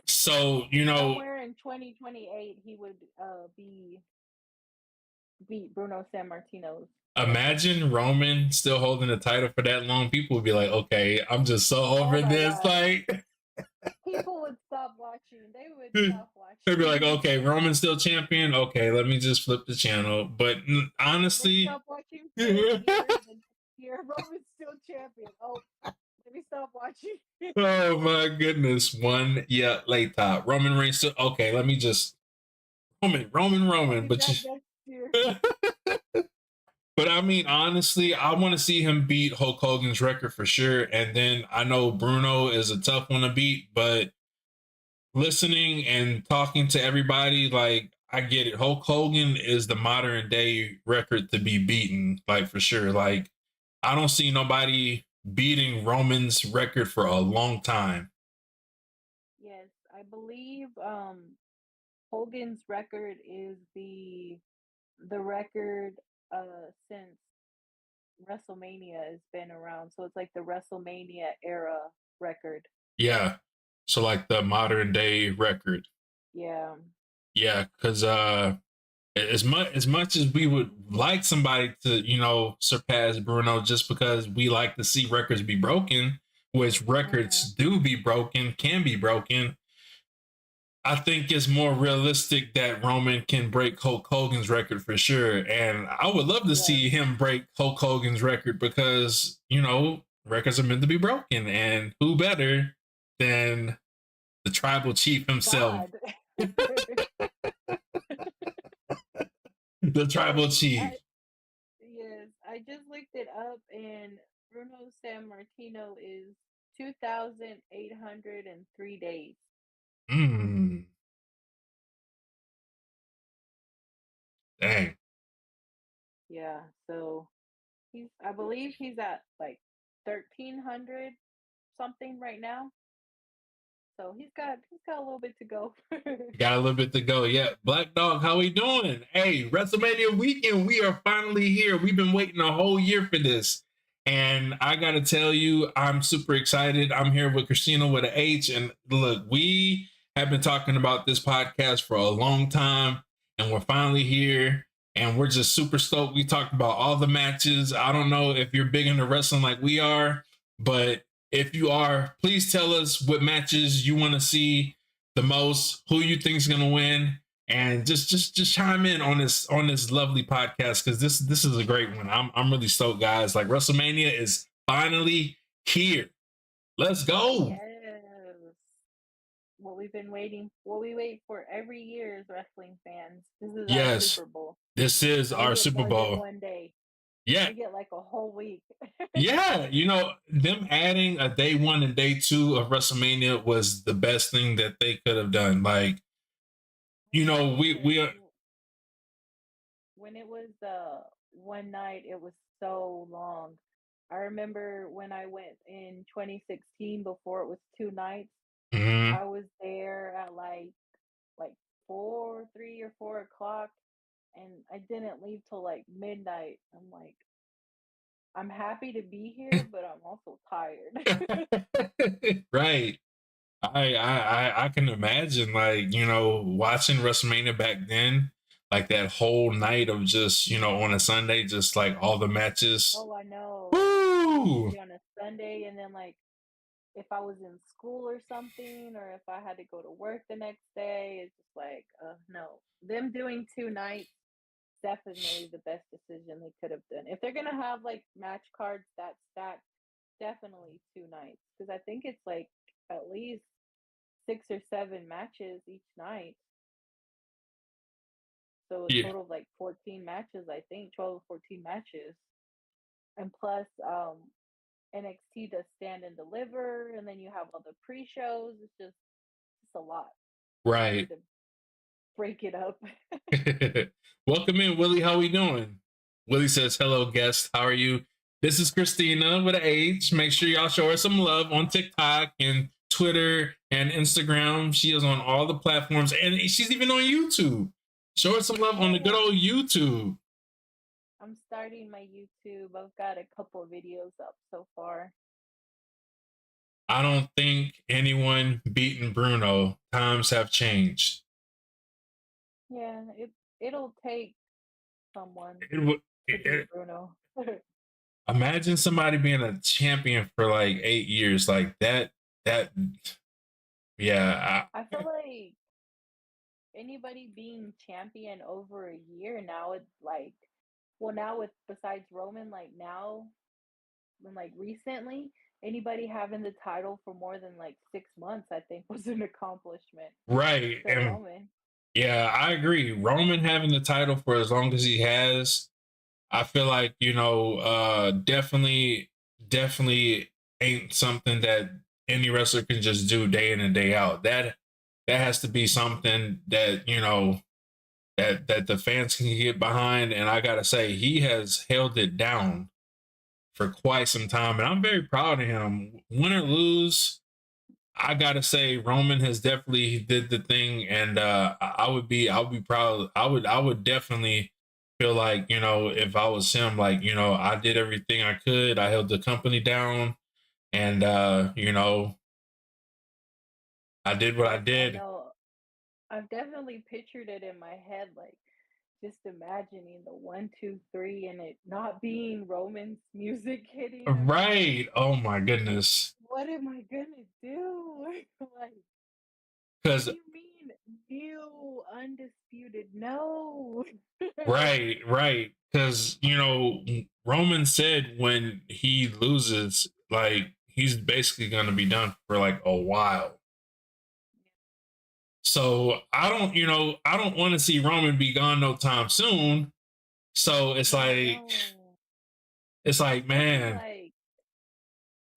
so Somewhere in 2028, he would be beat Bruno Sammartino's record. imagine Roman still holding the title for that long. People would be like, okay, I'm just so Oh over my this. God. Like, People would stop watching. They would stop they'd be like, watching. okay, Roman's still champion. Okay, let me just flip the channel. But They honestly, stop watching for a year. The next year, Roman's still champion. Oh, let me stop watching. oh my goodness. 1 year later. Roman Reigns. Okay, let me just I'll Roman. be But back next year. but I mean, honestly, I want to see him beat Hulk Hogan's record for sure. And then I know Bruno is a tough one to beat, but listening and talking to everybody, like I get it. Hulk Hogan is the modern day record to be beaten, like for sure. Like I don't see nobody beating Roman's record for a long time. Yes, I believe Hogan's record is the record since WrestleMania has been around. So it's like the WrestleMania era record. Yeah. So like the modern day record. Yeah. Yeah, because as much as we would like somebody to, surpass Bruno, just because we like to see records be broken, which records Hmm. do be broken, can be broken. I think it's more realistic that Roman can break Hulk Hogan's record for sure. And I would love to Yes. see him break Hulk Hogan's record because, records are meant to be broken. And who better than the tribal chief himself? God. The tribal I chief. yes, I just looked it up and Bruno San Martino is 2,803 days. Mm, dang. Yeah, so I believe he's at like 1,300 something right now. So he's got a little bit to go. Got a little bit to go. Yeah. Black Dog, how we doing? Hey, WrestleMania weekend. We are finally here. We've been waiting a whole year for this. And I gotta tell you, I'm super excited. I'm here with Christina with an H. And look, we have been talking about this podcast for a long time, and we're finally here. And we're just super stoked. We talked about all the matches. I don't know if you're big into wrestling like we are, but if you are, please tell us what matches you want to see the most, who you think is going to win, and just chime in on this lovely podcast because this is a great one. I'm really stoked, guys. Like WrestleMania is finally here. Let's go. Yes. What we wait for every year as wrestling fans. This is our Yes, Super Bowl. this is And we our get Super more than Bowl. one day. Yeah, We get like a whole week. yeah. Them adding a day one and day two of WrestleMania was the best thing that they could have done. Like, Right, we because are when it was one night, it was so long. I remember when I went in 2016 before it was two nights. mhm. I was there at like 3 or 4 o'clock, and I didn't leave till like midnight. I'm like, I'm happy to be here, but I'm also tired. Right. I can imagine like, watching WrestleMania back then, like that whole night of just, on a Sunday, just like all the matches. Oh, I know, Woo! especially on a Sunday, and then like if I was in school or something, or if I had to go to work the next day, it's just like, no. Them doing two nights, definitely the best decision they could have done. If they're gonna have like match cards that stack, definitely two nights. Because I think it's like at least 6 or 7 matches each night. So a Yeah, total of like 14 matches, I think, 12 or 14 matches. And plus, NXT does stand and deliver, and then you have all the pre-shows. It's a lot. They right. need to break it up. Welcome in, Willie. How we doing? Willie says, "Hello, guest. How are you?" This is Christina with an H. Make sure y'all show her some love on TikTok and Twitter and Instagram. She is on all the platforms, and she's even on YouTube. Show her some love on the good Yes, old YouTube. I'm starting my YouTube. I've got a couple of videos up so far. I don't think anyone beaten Bruno. Times have changed. Yeah, it'll take someone It, would- to beat it, Bruno. Imagine somebody being a champion for like 8 years, like that. That yeah, I feel like anybody being champion over a year now, it's like, well, now with besides Roman, like now and like recently, anybody having the title for more than like 6 months, I think, was an accomplishment right. for And Roman. yeah, I agree. Roman having the title for as long as he has, I feel like, definitely ain't something that any wrestler can just do day in and day out. That has to be something that, that the fans can get behind. And I gotta say, he has held it down for quite some time. And I'm very proud of him. Win or lose, I gotta say Roman has definitely did the thing, and I would be proud. I would definitely feel like, if I was him, like, I did everything I could. I held the company down, and I did what I Yes, I did. know. I've definitely pictured it in my head, like just imagining the 1, 2, 3 and it not being Roman's music hitting. I'm just like, Right? Oh my goodness. what am I gonna do? Like, what do Because you mean? No, undisputed. No. Right, right. Because, Roman said when he loses, like, he's basically going to be done for like a while. So I don't want to see Roman be gone no time soon. So Yeah, no. it's like, Especially man, like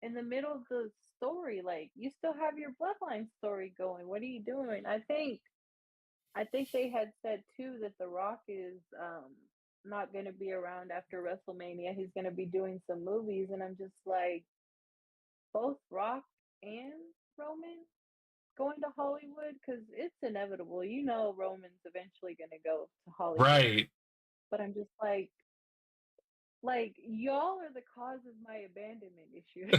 in the middle of the story, like you still have your bloodline story going. What are you doing? I think they had said too that The Rock is not going to be around after WrestleMania. He's going to be doing some movies, and I'm just like, both Rock and Roman going to Hollywood because it's inevitable. You know, Roman's eventually going to go to Hollywood, right. but I'm just like y'all are the cause of my abandonment issues.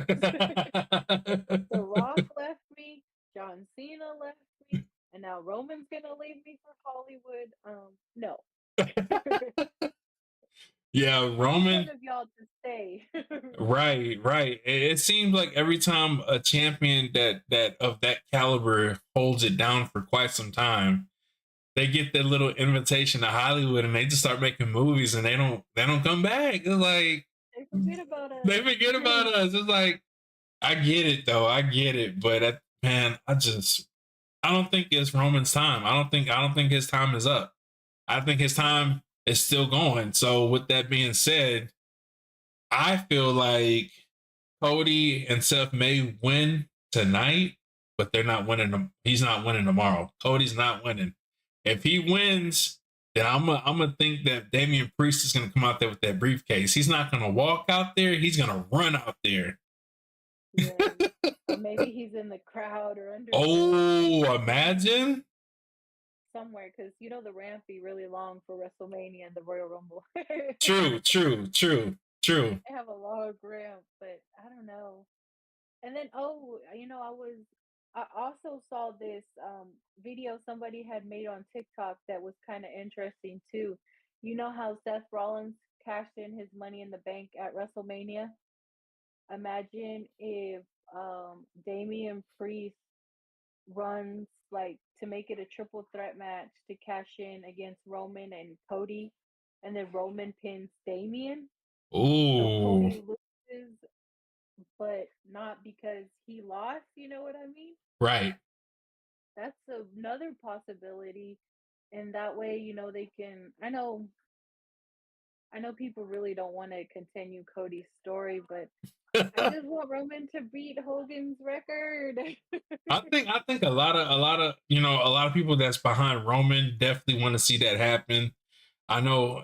The Rock left me, John Cena left me, and now Roman's gonna leave me for Hollywood. No. Yeah, I need Roman. one of y'all to stay. Right, right. It seems like every time a champion that of that caliber holds it down for quite some time, they get that little invitation to Hollywood and they just start making movies and they don't come back. It's like They forget about they us. forget about us. It's like I get it though, I get it, but man, I don't think it's Roman's time. I don't think his time is up. I think his time is still going. So with that being said, I feel like Cody and Seth may win tonight, but they're not winning. He's not winning tomorrow. Cody's not winning. If he wins, then I'm gonna think that Damian Priest is gonna come out there with that briefcase. He's not gonna walk out there. He's gonna run out there. Yeah. Or maybe he's in the crowd or under Oh, the ramp imagine. somewhere because you know the ramp be really long for WrestleMania and the Royal Rumble. True, true, true, true. They have a long ramp, but I don't know. And then, oh, I also saw this video somebody had made on TikTok that was kind of interesting too. You know how Seth Rollins cashed in his money in the bank at WrestleMania? Imagine if Damian Priest runs like to make it a triple threat match to cash in against Roman and Cody, and then Roman pins Damian. So Ooh, Cody loses, but not because he lost. You know what I mean? right. That's another possibility. And that way, they can. I know people really don't want to continue Cody's story, but I just want Roman to beat Hogan's record. I think a lot of a lot of people that's behind Roman definitely want to see that happen. I know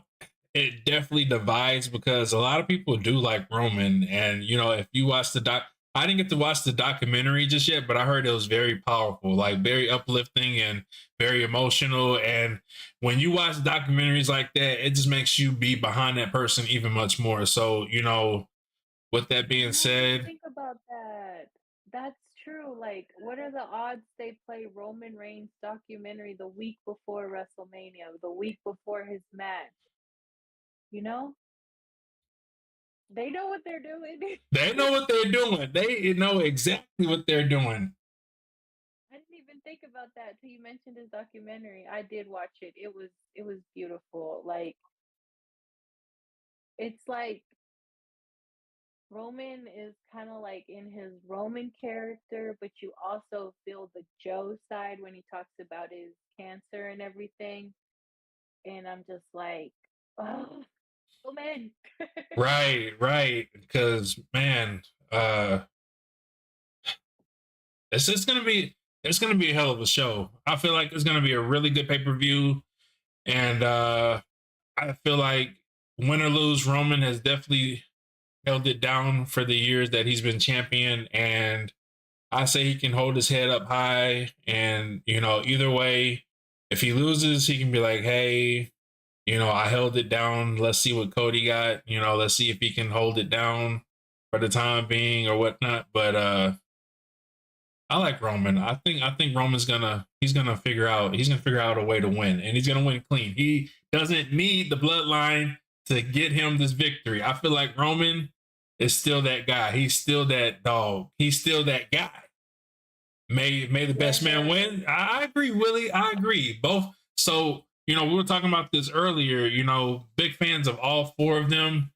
it definitely divides because a lot of people do like Roman, and if you watch the doc, I didn't get to watch the documentary just yet, but I heard it was very powerful, like very uplifting and very emotional. And when you watch documentaries like that, it just makes you be behind that person even much more. So with that being I didn't said, think about that. That's true. Like, what are the odds they play Roman Reigns documentary the week before WrestleMania, the week before his match? You know, they know what they're doing. they know what they're doing. They know exactly what they're doing. I didn't even think about that till you mentioned his documentary. I did watch it. It was beautiful. Like it's like Roman is kind of like in his Roman character, but you also feel the Joe side when he talks about his cancer and everything. And I'm just like, oh, Roman. Right, right. Because man, uh, it's gonna be a hell of a show. I feel like it's gonna be a really good pay per view, and I feel like win or lose, Roman has definitely held it down for the years that he's been champion, and I say he can hold his head up high, and either way, if he loses, he can be like, hey. I held it down. Let's see what Cody got. Let's see if he can hold it down for the time being or whatnot. But I like Roman. I think Roman's gonna figure out a way to win, and he's gonna win clean. He doesn't need the bloodline to get him this victory. I feel like Roman is still that guy. He's still that dog. He's still that guy. May the best man Yes. win. I agree, Willie. I agree. Both. So we were talking about this earlier. Big fans of all four of them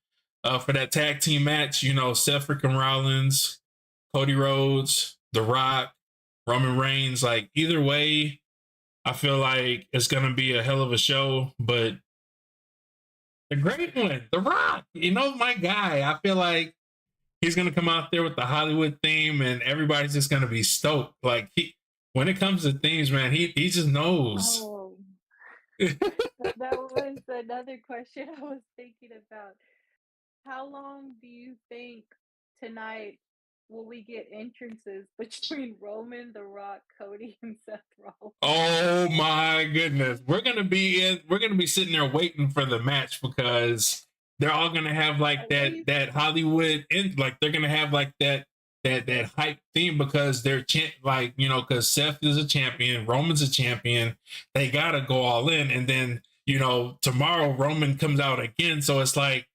for that tag team match. Seth freaking Rollins, Cody Rhodes, The Rock, Roman Reigns. Like either way, I feel like it's gonna be a hell of a show. But the great one, The Rock. My guy. I feel like he's gonna come out there with the Hollywood theme, and everybody's just gonna be stoked. Like when it comes to themes, man, he just knows. Oh, that was another question I was thinking about. How long do you think tonight will we get entrances between Roman, The Rock, Cody, and Seth Rollins? Oh my goodness, we're gonna be sitting there waiting for the match because they're all gonna have like At least, that Hollywood, like they're gonna have like that hype theme because they're like because Seth is a champion, Roman's a champion, they gotta go all in, and then tomorrow Roman comes out again, so it's like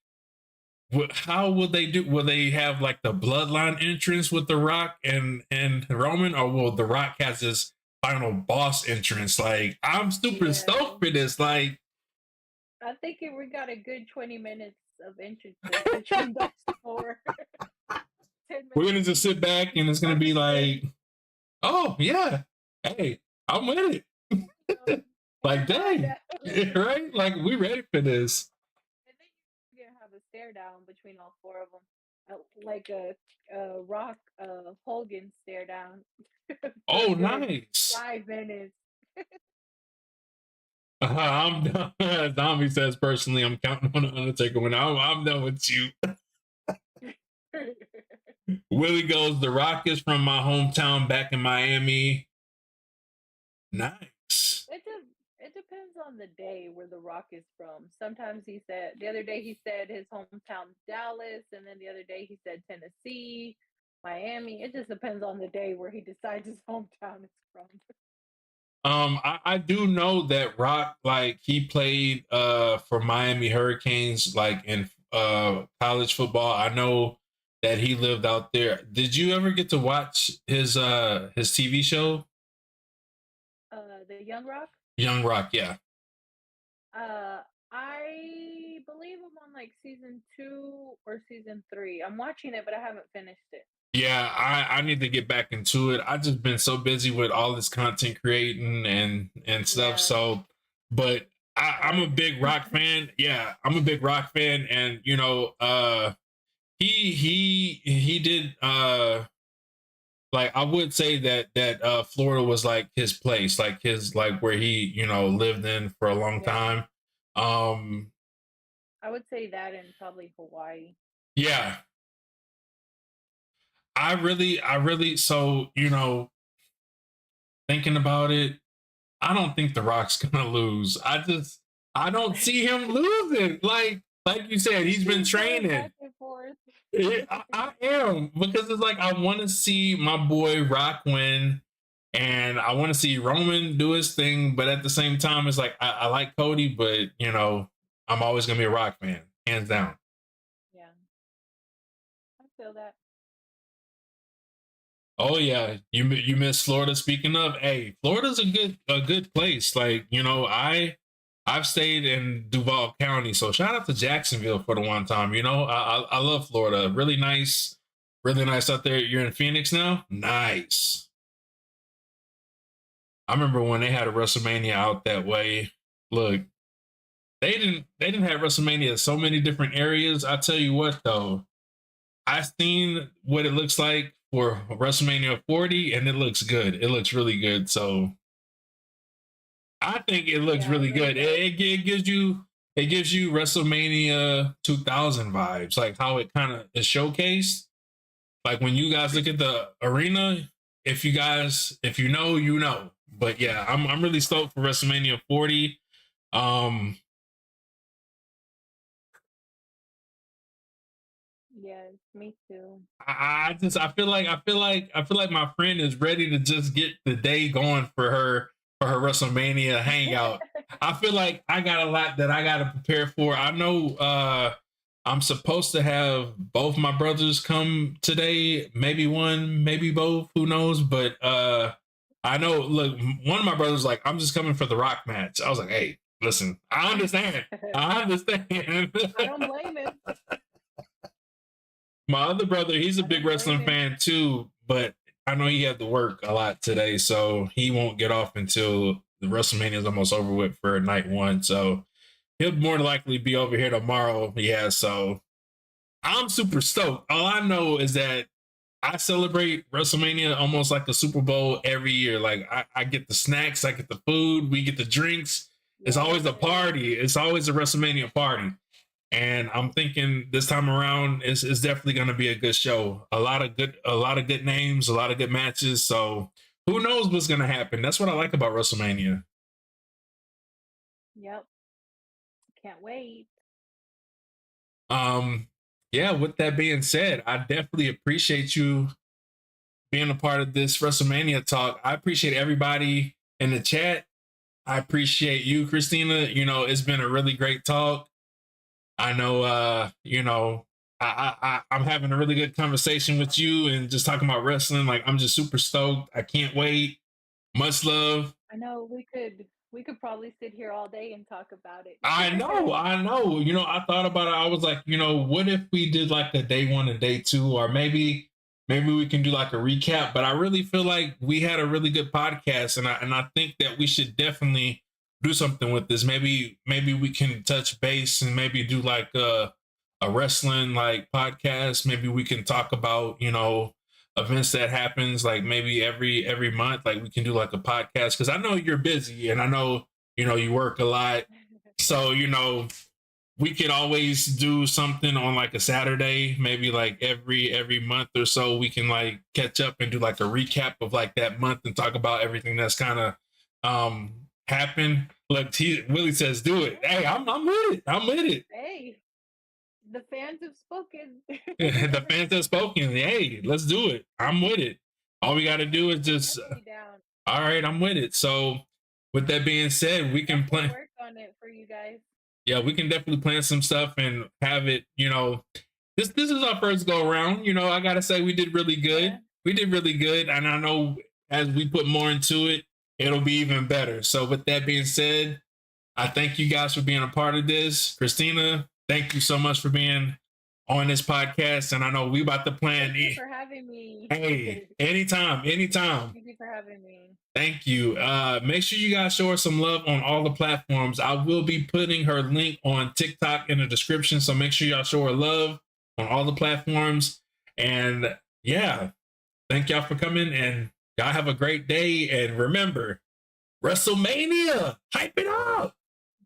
how will they do? Will they have like the bloodline entrance with The Rock and Roman, or will The Rock has his final boss entrance? Like I'm super yeah. stoked for this. Like I think we got a good 20 minutes of entrances between those four. 10 we're minutes gonna just sit each. back and it's gonna I'm be just saying. like, oh yeah, hey, I'm with it. Like Come on dang, now. right? Like we ready for this. And then you're gonna have a stare down between all four of them, like a Rock Hogan stare down for a Oh good nice. 5 minutes. I'm done. Zombie says personally, I'm counting on the Undertaker when I'm done with you. Willie goes, The Rock is from my hometown back in Miami. Nice. It depends on the day where the Rock is from. Sometimes he said the other day he said his hometown Dallas, and then the other day he said Tennessee, Miami. It just depends on the day where he decides his hometown is from. I do know that Rock, like he played for Miami Hurricanes like in college football. I know that he lived out there. Did you ever get to watch his TV show? The Young Rock. Young Rock, yeah. Uh, I believe I'm on like season 2 or season 3. I'm watching it, but I haven't finished it. Yeah, I need to get back into it. I just been so busy with all this content creating and stuff. Yeah, So, but I'm a same. big Rock fan. Yeah, I'm a big Rock fan, and he did like I would say that Florida was like his place, like his like where he lived in for a long Yeah, time. Um, I would say that and probably Hawaii. yeah, I really so thinking about it. I don't think The Rock's gonna lose. I don't see him losing. Like you said, he's been He's going training. back and forth. I am because it's like I want to see my boy Rock win, and I want to see Roman do his thing. But at the same time, it's like I like Cody, but I'm always gonna be a Rock fan, hands down. Yeah, I feel that. Oh yeah, you miss Florida. Speaking of, hey, Florida's a good place. Like I've stayed in Duval County, so shout out to Jacksonville for the one time. I love Florida. Really nice out there. You're in Phoenix now. Nice. I remember when they had a WrestleMania out that way. Look, they didn't have WrestleMania in so many different areas. I tell you what though, I've seen what it looks like for WrestleMania 40, and it looks good. It looks really good. So I think it looks Yeah, it really really good. does. It gives you WrestleMania 2000 vibes, like how it kind of is showcased. Like when you guys look at the arena, if you know, you know. But yeah, I'm really stoked for WrestleMania 40. Um, Yes, me too. I feel like my friend is ready to just get the day going for her WrestleMania hangout. I feel like I got a lot that I got to prepare for. I know I'm supposed to have both my brothers come today, maybe one, maybe both, who knows? But I know, look, one of my brothers like, I'm just coming for the Rock match. I was like, hey, listen, I understand. I understand. I don't blame him. My other brother, he's a I big don't blame wrestling him. fan too, but I know he had to work a lot today, so he won't get off until the WrestleMania is almost over with for night one. So he'll more likely be over here tomorrow. Yeah, so I'm super stoked. All I know is that I celebrate WrestleMania almost like a Super Bowl every year. Like I get the snacks, I get the food, we get the drinks. It's always a Yes. party. It's always a WrestleMania party. And I'm thinking this time around is definitely going to be a good show. A lot of good names, a lot of good matches. So who knows what's going to happen? That's what I like about WrestleMania. Yep. Can't wait. Um, yeah. With that being said, I definitely appreciate you being a part of this WrestleMania talk. I appreciate everybody in the chat. I appreciate you, Christina. It's been a really great talk. I know, I'm having a really good conversation with you and just talking about wrestling. Like, I'm just super stoked. I can't wait. Much love. I know we could probably sit here all day and talk about I know, it. I know. I thought about it. I was like, what if we did like a day one and day two, or maybe we can do like a recap. But I really feel like we had a really good podcast, and I think that we should definitely do something with this. Maybe we can touch base and maybe do like a wrestling like podcast. Maybe we can talk about events that happens like maybe every month. Like we can do like a podcast because I know you're busy and I know you work a lot, so we could always do something on like a Saturday, maybe like every month or so. We can like catch up and do like a recap of like that month and talk about everything that's kind of happened. Look, Willie says, "Do it." Hey, I'm with it. I'm with it. Hey, the fans have spoken. The fans have spoken. Hey, let's do it. I'm with it. All we got to do is I'm just. definitely down. All right, I'm with it. So, with that being said, we can Definitely plan. work on it for you guys. Yeah, we can definitely plan some stuff and have it. This is our first go around. I gotta say we did really Yeah. good. We did really good, and I know as we put more into it, it'll be even better. So, with that being said, I thank you guys for being a part of this. Christina, thank you so much for being on this podcast, and I know we about to plan. Thank you for having me. Hey, anytime, anytime. Thank you for having me. Thank you. Make sure you guys show her some love on all the platforms. I will be putting her link on TikTok in the description. So make sure y'all show her love on all the platforms. And yeah, thank y'all for coming and y'all have a great day. And remember, WrestleMania, hype it up.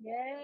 Yeah.